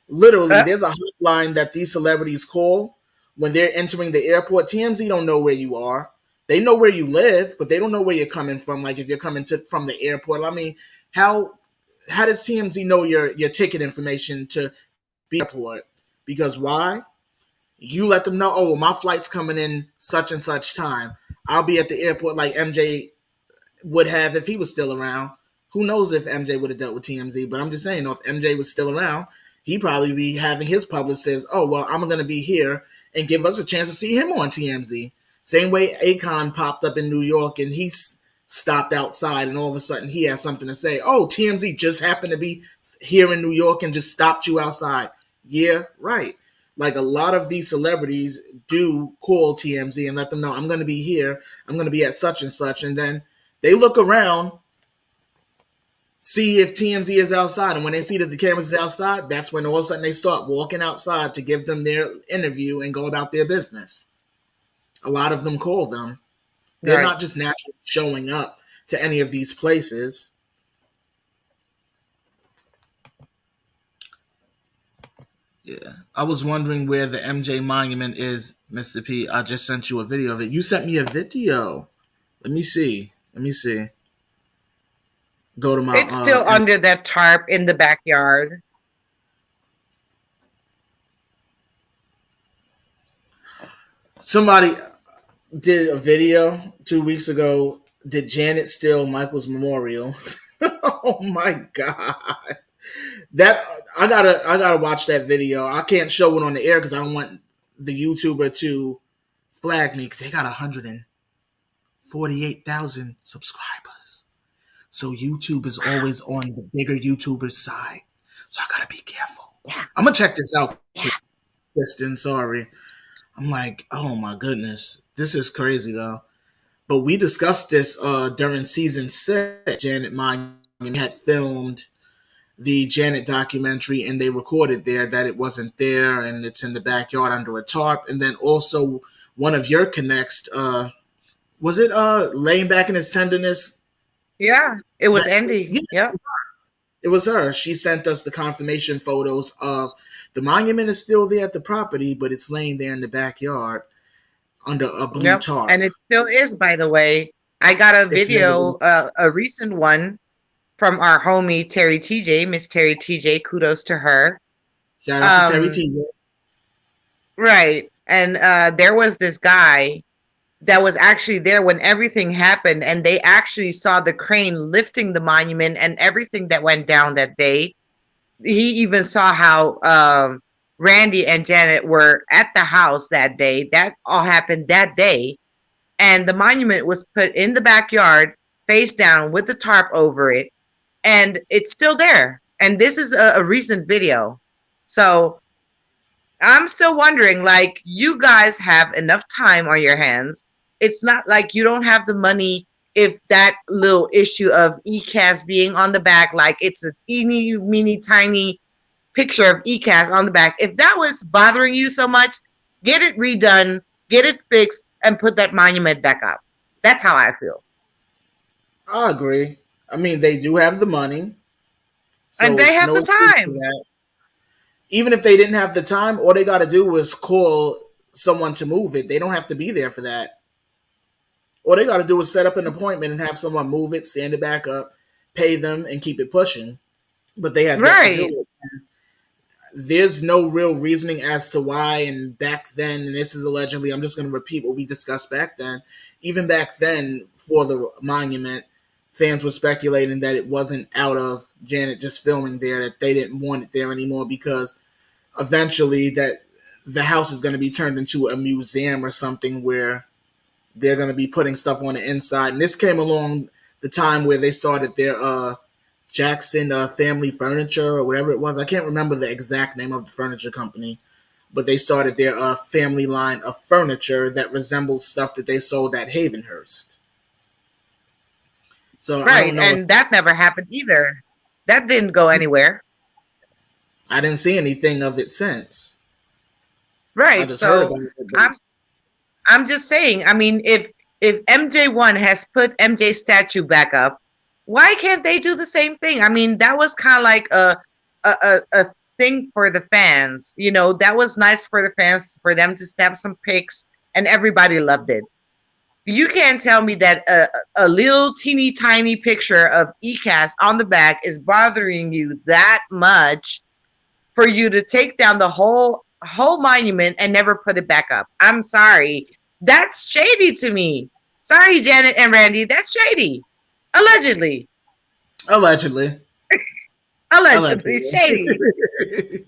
Literally, there's a hotline that these celebrities call when they're entering the airport. TMZ don't know where you are. They know where you live, but they don't know where you're coming from. Like if you're coming from the airport. I mean, how does TMZ know your ticket information to be airport? Because why? You let them know, oh, my flight's coming in such and such time. I'll be at the airport like MJ would have if he was still around. Who knows if MJ would have dealt with TMZ, but I'm just saying, if MJ was still around, he'd probably be having his publicist, oh, well, I'm going to be here and give us a chance to see him on TMZ. Same way Akon popped up in New York and he stopped outside and all of a sudden he has something to say. Oh, TMZ just happened to be here in New York and just stopped you outside. Yeah, right. Like a lot of these celebrities do call TMZ and let them know, I'm going to be here. I'm going to be at such and such. And then they look around see if TMZ is outside. And when they see that the cameras is outside, that's when all of a sudden they start walking outside to give them their interview and go about their business. A lot of them call them. They're not just naturally showing up to any of these places. Yeah. I was wondering where the MJ monument is, Mr. P. I just sent you a video of it. You sent me a video. Let me see. Go to my. It's still under that tarp in the backyard. Somebody did a video 2 weeks ago. Did Janet steal Michael's memorial? Oh my god! That I gotta watch that video. I can't show it on the air because I don't want the YouTuber to flag me because they got 148,000 subscribers. So YouTube is always on the bigger YouTuber's side. So I gotta be careful. Yeah. I'm gonna check this out, Kristen. Sorry. I'm like, oh my goodness, this is crazy though. But we discussed this during season 6. Janet Monument had filmed the Janet documentary, and they recorded there that it wasn't there, and it's in the backyard under a tarp. And then also one of your connects, was it laying back in his tenderness? Yeah, it was Andy. Yeah. It was her. She sent us the confirmation photos of the monument is still there at the property, but it's laying there in the backyard under a blue tarp. And it still is, by the way. I got a video, a recent one from our homie Terry TJ, Miss Terry TJ. Kudos to her. Shout out to Terry TJ. Right. And there was this guy that was actually there when everything happened, and they actually saw the crane lifting the monument and everything that went down that day. He even saw how Randy and Janet were at the house that day. That all happened that day. And the monument was put in the backyard, face down, with the tarp over it. And it's still there. And this is a recent video. So I'm still wondering, like, you guys have enough time on your hands. It's not like you don't have the money. If that little issue of ECAS being on the back, like it's a teeny, mini, tiny picture of ECAS on the back. If that was bothering you so much, get it redone, get it fixed, and put that monument back up. That's how I feel. I agree. I mean, they do have the money. So and they have the time. Even if they didn't have the time, all they got to do is call someone to move it. They don't have to be there for that. All they got to do is set up an appointment and have someone move it, stand it back up, pay them, and keep it pushing. But they have to do it. There's no real reasoning as to why. And back then, and this is allegedly, I'm just going to repeat what we discussed back then. Even back then, for the monument, fans were speculating that it wasn't out of Janet just filming there, that they didn't want it there anymore because eventually that the house is going to be turned into a museum or something where they're going to be putting stuff on the inside. And this came along the time where they started their Jackson family furniture or whatever it was. I can't remember the exact name of the furniture company, but they started their family line of furniture that resembled stuff that they sold at Havenhurst. So right, and that never happened either. That didn't go anywhere. I didn't see anything of it since. Right, I just heard about it. I'm just saying, I mean, if MJ1 has put MJ's statue back up, why can't they do the same thing? I mean, that was kind of like a thing for the fans. You know, that was nice for the fans, for them to snap some pics, and everybody loved it. You can't tell me that a little teeny tiny picture of ECAS on the back is bothering you that much for you to take down the whole monument and never put it back up. I'm sorry. That's shady to me. Sorry, Janet and Randy. That's shady. Allegedly. Allegedly. Shady.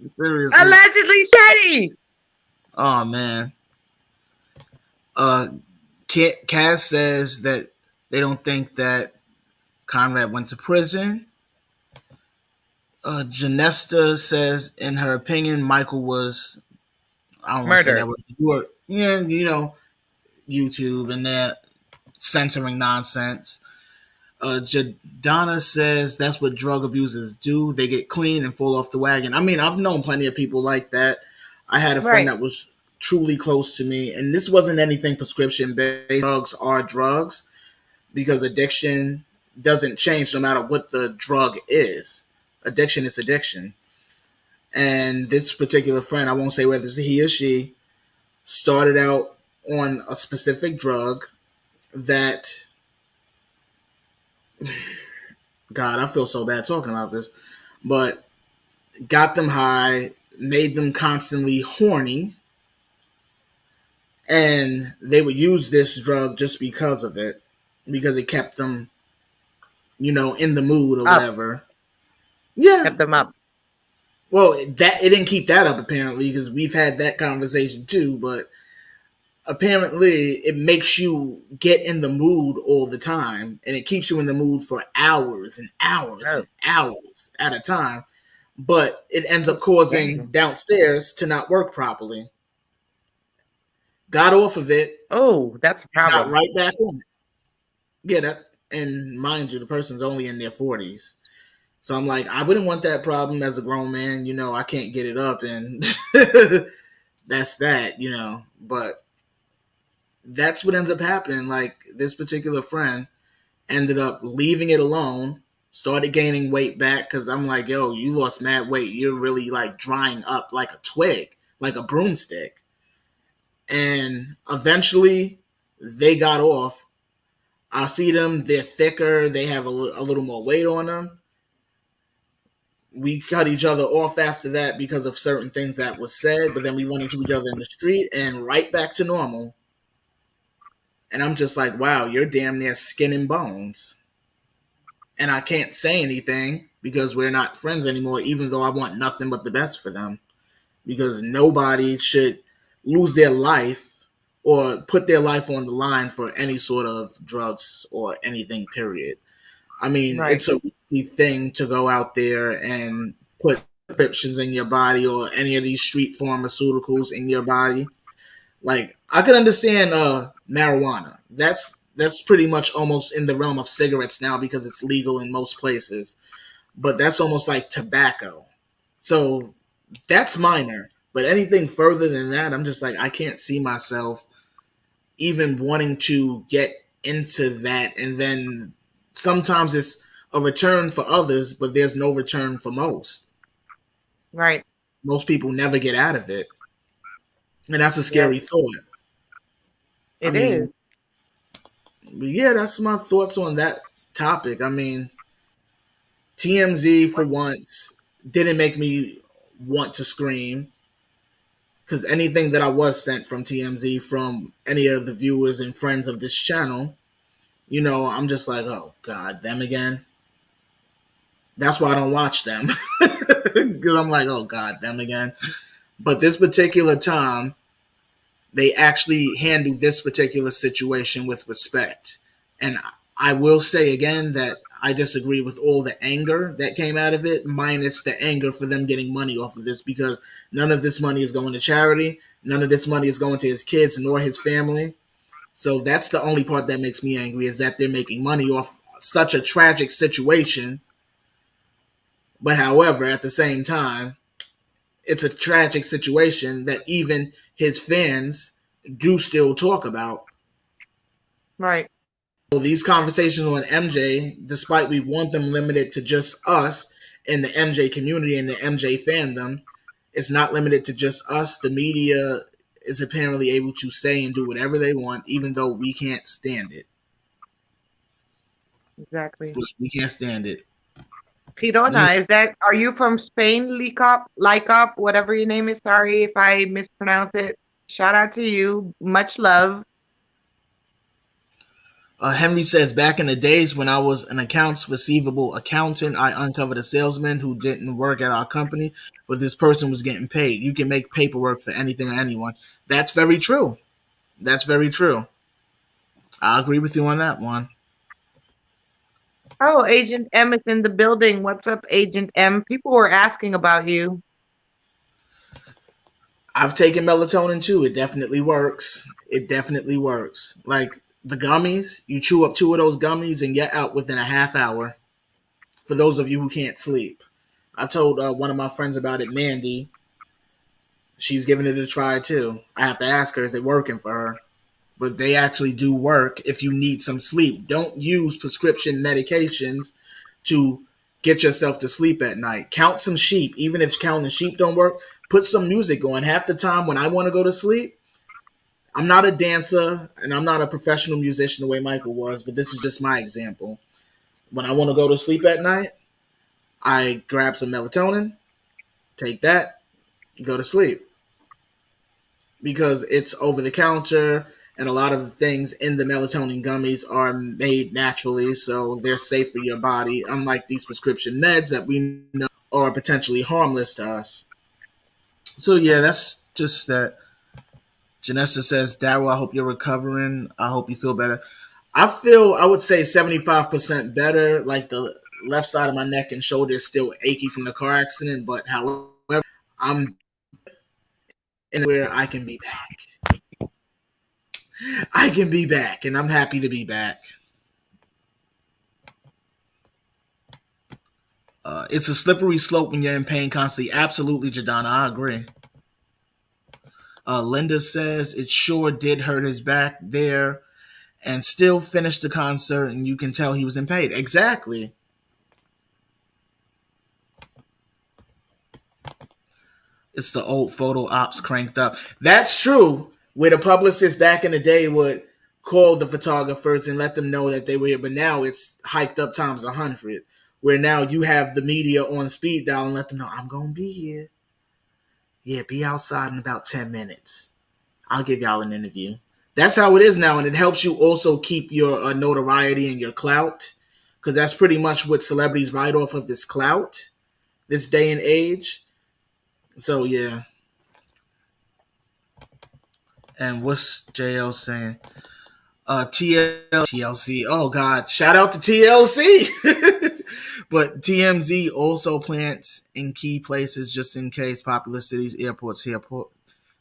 Seriously. Allegedly shady. Oh, man. Kaz says that they don't think that Conrad went to prison. Janesta says, in her opinion, Michael was, I don't want to say that word. Yeah, you know, YouTube and that censoring nonsense. Jadonna says that's what drug abusers do. They get clean and fall off the wagon. I mean, I've known plenty of people like that. I had a friend Right. that was truly close to me, and this wasn't anything prescription based. Drugs are drugs because addiction doesn't change no matter what the drug is. Addiction is addiction. And this particular friend, I won't say whether it's he or she, started out on a specific drug that, God, I feel so bad talking about this, but got them high, made them constantly horny, and they would use this drug just because of it, because it kept them, in the mood or Up. whatever. Yeah. Kept them up. Well, that it didn't keep that up apparently, because we've had that conversation too. But apparently, it makes you get in the mood all the time, and it keeps you in the mood for hours and hours and hours at a time. But it ends up causing downstairs to not work properly. Got off of it. Oh, that's a problem. Got right back on it. Yeah, and mind you, the person's only in their 40s. So I'm like, I wouldn't want that problem as a grown man. I can't get it up, and that's that, But that's what ends up happening. Like, this particular friend ended up leaving it alone, started gaining weight back, because I'm like, yo, you lost mad weight. You're really, like, drying up like a twig, like a broomstick. And eventually, they got off. I see them. They're thicker. They have a little more weight on them. We cut each other off after that because of certain things that was said, but then we run into each other in the street and right back to normal. And I'm just like, wow, you're damn near skin and bones. And I can't say anything because we're not friends anymore, even though I want nothing but the best for them. Because nobody should lose their life or put their life on the line for any sort of drugs or anything, period. I mean, It's a risky thing to go out there and put prescriptions in your body or any of these street pharmaceuticals in your body. Like, I can understand marijuana. That's pretty much almost in the realm of cigarettes now because it's legal in most places. But that's almost like tobacco. So that's minor. But anything further than that, I'm just like, I can't see myself even wanting to get into that. And then sometimes it's a return for others, but there's no return for most. Right. Most people never get out of it. And that's a scary thought. It is. But yeah, that's my thoughts on that topic. I mean, TMZ for once didn't make me want to scream, because anything that I was sent from TMZ from any of the viewers and friends of this channel, I'm just like, oh God, them again. That's why I don't watch them, because I'm like, oh God, them again. But this particular time, they actually handled this particular situation with respect. And I will say again that I disagree with all the anger that came out of it, minus the anger for them getting money off of this, because none of this money is going to charity. None of this money is going to his kids nor his family. So that's the only part that makes me angry, is that they're making money off such a tragic situation. But however, at the same time, it's a tragic situation that even his fans do still talk about. Right. So these conversations on MJ, despite we want them limited to just us in the MJ community and the MJ fandom, it's not limited to just us. The media is apparently able to say and do whatever they want, even though we can't stand it. Exactly. We can't stand it. Pidona, are you from Spain, Lycop, whatever your name is? Sorry if I mispronounce it. Shout out to you. Much love. Henry says, back in the days when I was an accounts receivable accountant, I uncovered a salesman who didn't work at our company, but this person was getting paid. You can make paperwork for anything or anyone. That's very true. That's very true. I agree with you on that one. Oh, Agent M is in the building. What's up, Agent M? People were asking about you. I've taken melatonin too. It definitely works. It definitely works. Like, the gummies. You chew up 2 of those gummies and get out within a half hour. For those of you who can't sleep, I told one of my friends about it, Mandy. She's giving it a try too. I have to ask her, is it working for her? But they actually do work if you need some sleep. Don't use prescription medications to get yourself to sleep at night. Count some sheep. Even if counting sheep don't work, put some music on. Half the time when I want to go to sleep, I'm not a dancer and I'm not a professional musician the way Michael was, but this is just my example. When I want to go to sleep at night, I grab some melatonin, take that, go to sleep. Because it's over the counter and a lot of the things in the melatonin gummies are made naturally, so they're safe for your body, unlike these prescription meds that we know are potentially harmless to us. So yeah, that's just that. Janessa says, Daryl, I hope you're recovering. I hope you feel better. I would say 75% better. Like the left side of my neck and shoulder is still achy from the car accident, but however, I'm in where I can be back. I can be back, and I'm happy to be back. It's a slippery slope when you're in pain constantly. Absolutely, Jadana, I agree. Linda says it sure did hurt his back there and still finished the concert, and you can tell he was in pain. Exactly. It's the old photo ops cranked up. That's true. Where the publicists back in the day would call the photographers and let them know that they were here, but now it's hiked up times 100. Where now you have the media on speed dial and let them know, I'm going to be here. Yeah, be outside in about 10 minutes. I'll give y'all an interview. That's how it is now, and it helps you also keep your notoriety and your clout, because that's pretty much what celebrities ride off of, is clout this day and age. So, yeah. And what's JL saying? TLC. Oh, God. Shout out to TLC. But TMZ also plants in key places just in case: popular cities, airports,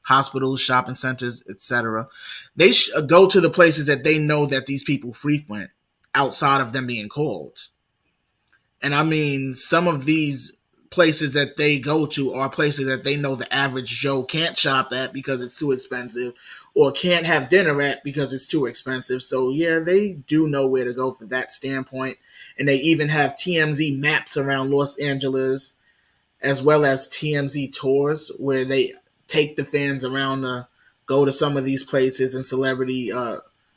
hospitals, shopping centers, etc. They go to the places that they know that these people frequent outside of them being called. And I mean, some of these places that they go to are places that they know the average Joe can't shop at because it's too expensive, or can't have dinner at because it's too expensive. So yeah, they do know where to go for that standpoint. And they even have TMZ maps around Los Angeles, as well as TMZ tours where they take the fans around to go to some of these places and celebrity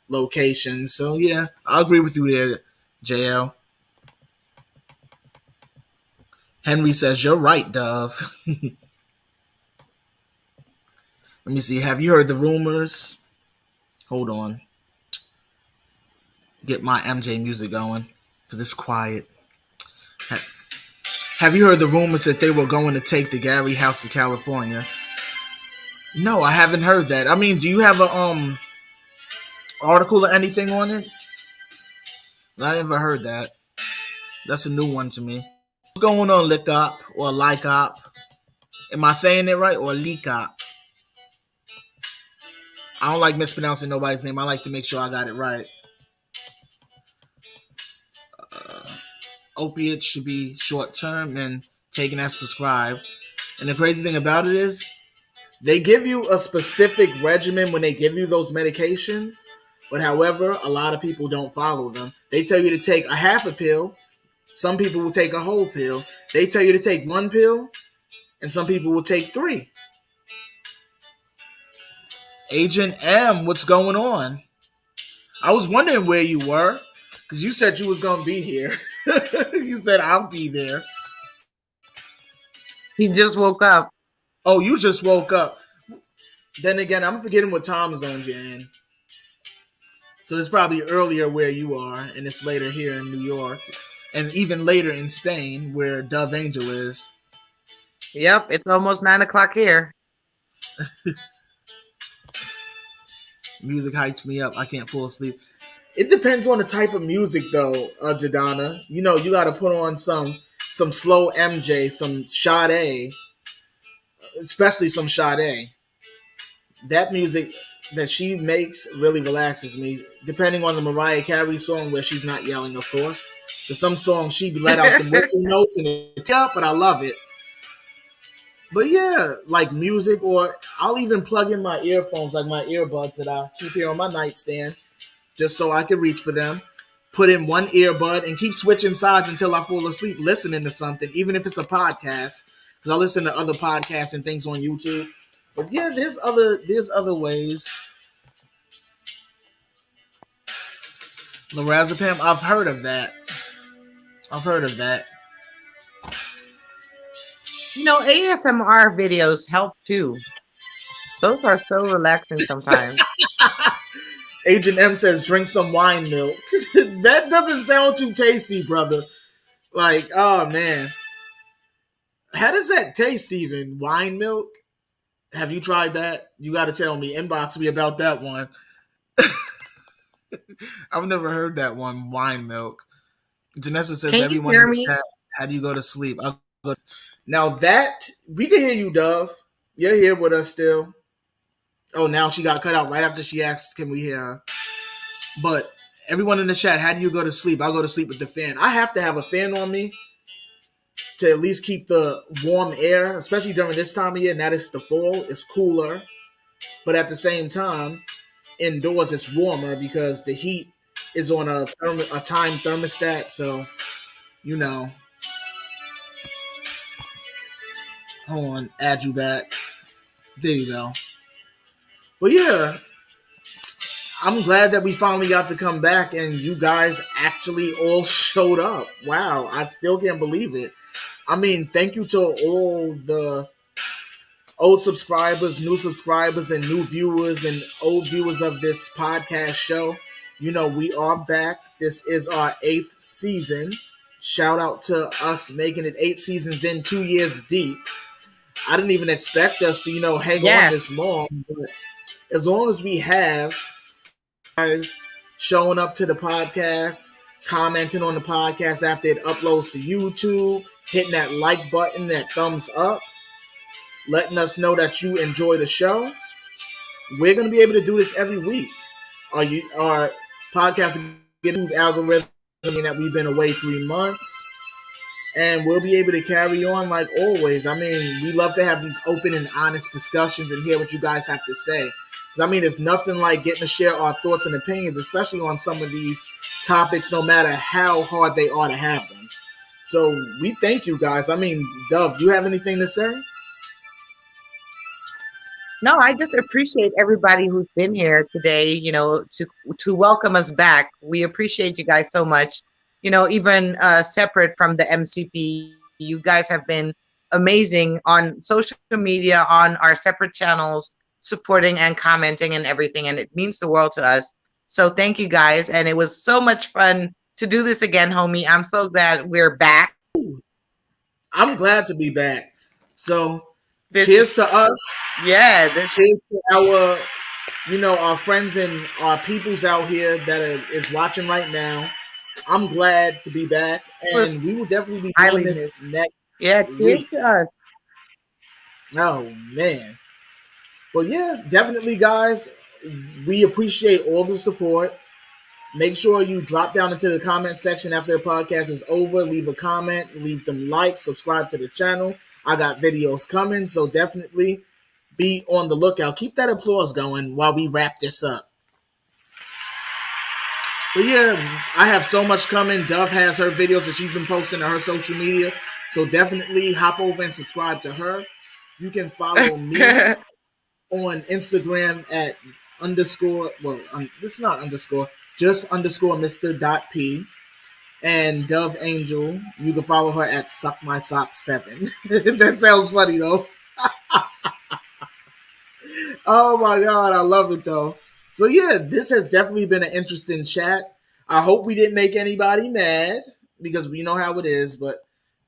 locations. So yeah, I agree with you there, JL. Henry says, you're right, Dove. Let me see. Have you heard the rumors? Hold on. Get my MJ music going, because it's quiet. Have you heard the rumors that they were going to take the Gary house to California? No, I haven't heard that. I mean, do you have a article or anything on it? I never heard that. That's a new one to me. What's going on, Lickop or Lycop? Am I saying it right, or Leakop? I don't like mispronouncing nobody's name. I like to make sure I got it right. Opiates should be short term and taken as prescribed. And the crazy thing about it is, they give you a specific regimen when they give you those medications, but however, a lot of people don't follow them. They tell you to take a half a pill. Some people will take a whole pill. They tell you to take 1 pill, and some people will take 3. Agent M, what's going on? I was wondering where you were, because you said you was going to be here. You said, I'll be there. He just woke up. Oh, you just woke up. Then again, I'm forgetting what time zone you're in. So it's probably earlier where you are, and it's later here in New York, and even later in Spain, where Dove Angel is. Yep, it's almost 9 o'clock here. Music hypes me up. I can't fall asleep. It depends on the type of music, though, Jadana. You know, you got to put on some slow MJ, some Sade, especially some Sade. That music that she makes really relaxes me. Depending on the Mariah Carey song where she's not yelling, of course. For some songs she let out the whistle notes and it's up, but I love it. But yeah, like music, or I'll even plug in my earphones, like my earbuds that I keep here on my nightstand, just so I can reach for them. Put in one earbud and keep switching sides until I fall asleep listening to something, even if it's a podcast, because I listen to other podcasts and things on YouTube. But yeah, there's other ways. Lorazepam, I've heard of that. I've heard of that. ASMR videos help too. Those are so relaxing sometimes. Agent M says, drink some wine milk. That doesn't sound too tasty, brother. Like, oh man. How does that taste even? Wine milk? Have you tried that? You got to tell me. Inbox me about that one. I've never heard that one. Wine milk. Janessa says, can everyone you hear in the me? chat, how do you go to sleep? Now that, we can hear you, Dove. You're here with us still. Oh, now she got cut out right after she asked, can we hear her? But everyone in the chat, how do you go to sleep? I'll go to sleep with the fan. I have to have a fan on me to at least keep the warm air, especially during this time of year. Now it's the fall, it's cooler. But at the same time, indoors it's warmer because the heat is on a time thermostat. So, hold on, add you back. There you go. But yeah, I'm glad that we finally got to come back and you guys actually all showed up. Wow, I still can't believe it. I mean, thank you to all the old subscribers, new subscribers, and new viewers and old viewers of this podcast show. We are back. This is our 8th season. Shout out to us making it 8 seasons in, 2 years deep. I didn't even expect us to, hang on this long. But as long as we have guys showing up to the podcast, commenting on the podcast after it uploads to YouTube, hitting that like button, that thumbs up, letting us know that you enjoy the show, we're going to be able to do this every week. Our podcast YouTube algorithm that we've been away 3 months, and we'll be able to carry on like always. I mean, we love to have these open and honest discussions and hear what you guys have to say. I mean, it's nothing like getting to share our thoughts and opinions, especially on some of these topics, no matter how hard they are to have them. So we thank you guys. I mean, Dove, you have anything to say? No, I just appreciate everybody who's been here today, to welcome us back. We appreciate you guys so much. Even separate from the MCP, you guys have been amazing on social media, on our separate channels, supporting and commenting and everything. And it means the world to us. So thank you guys. And it was so much fun to do this again, homie. I'm so glad we're back. I'm glad to be back. So cheers to us. Yeah. Cheers to our friends and our peoples out here that is watching right now. I'm glad to be back, and we will definitely be doing this next week. To us. Oh man. But yeah, definitely guys, we appreciate all the support. Make sure you drop down into the comment section after the podcast is over. Leave a comment, leave them likes, subscribe to the channel. I got videos coming, so definitely be on the lookout. Keep that applause going while we wrap this up. But yeah, I have so much coming. Dove has her videos that she's been posting on her social media, so definitely hop over and subscribe to her. You can follow me on Instagram at just underscore Mr.P. And Dove Angel, you can follow her at Suck My Sock 7. That sounds funny though. Oh my God, I love it though. So yeah, this has definitely been an interesting chat. I hope we didn't make anybody mad because we know how it is, but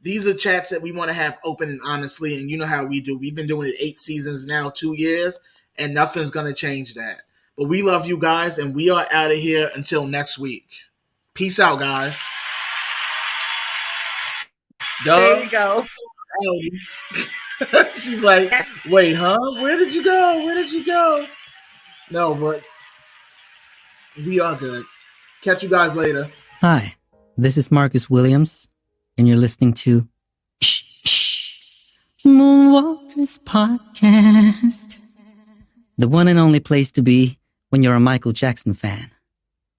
these are chats that we want to have open and honestly, and you know how we do. We've been doing it 8 seasons now, 2 years, and nothing's going to change that. But we love you guys, and we are out of here until next week. Peace out, guys. There you go. She's like, wait, huh? Where did you go? Where did you go? No, but we are good. Catch you guys later. Hi, this is Marcus Williams, and you're listening to Moonwalkers Podcast. The one and only place to be when you're a Michael Jackson fan.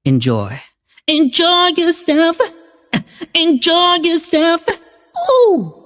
Enjoy. Enjoy yourself. Enjoy yourself. Ooh.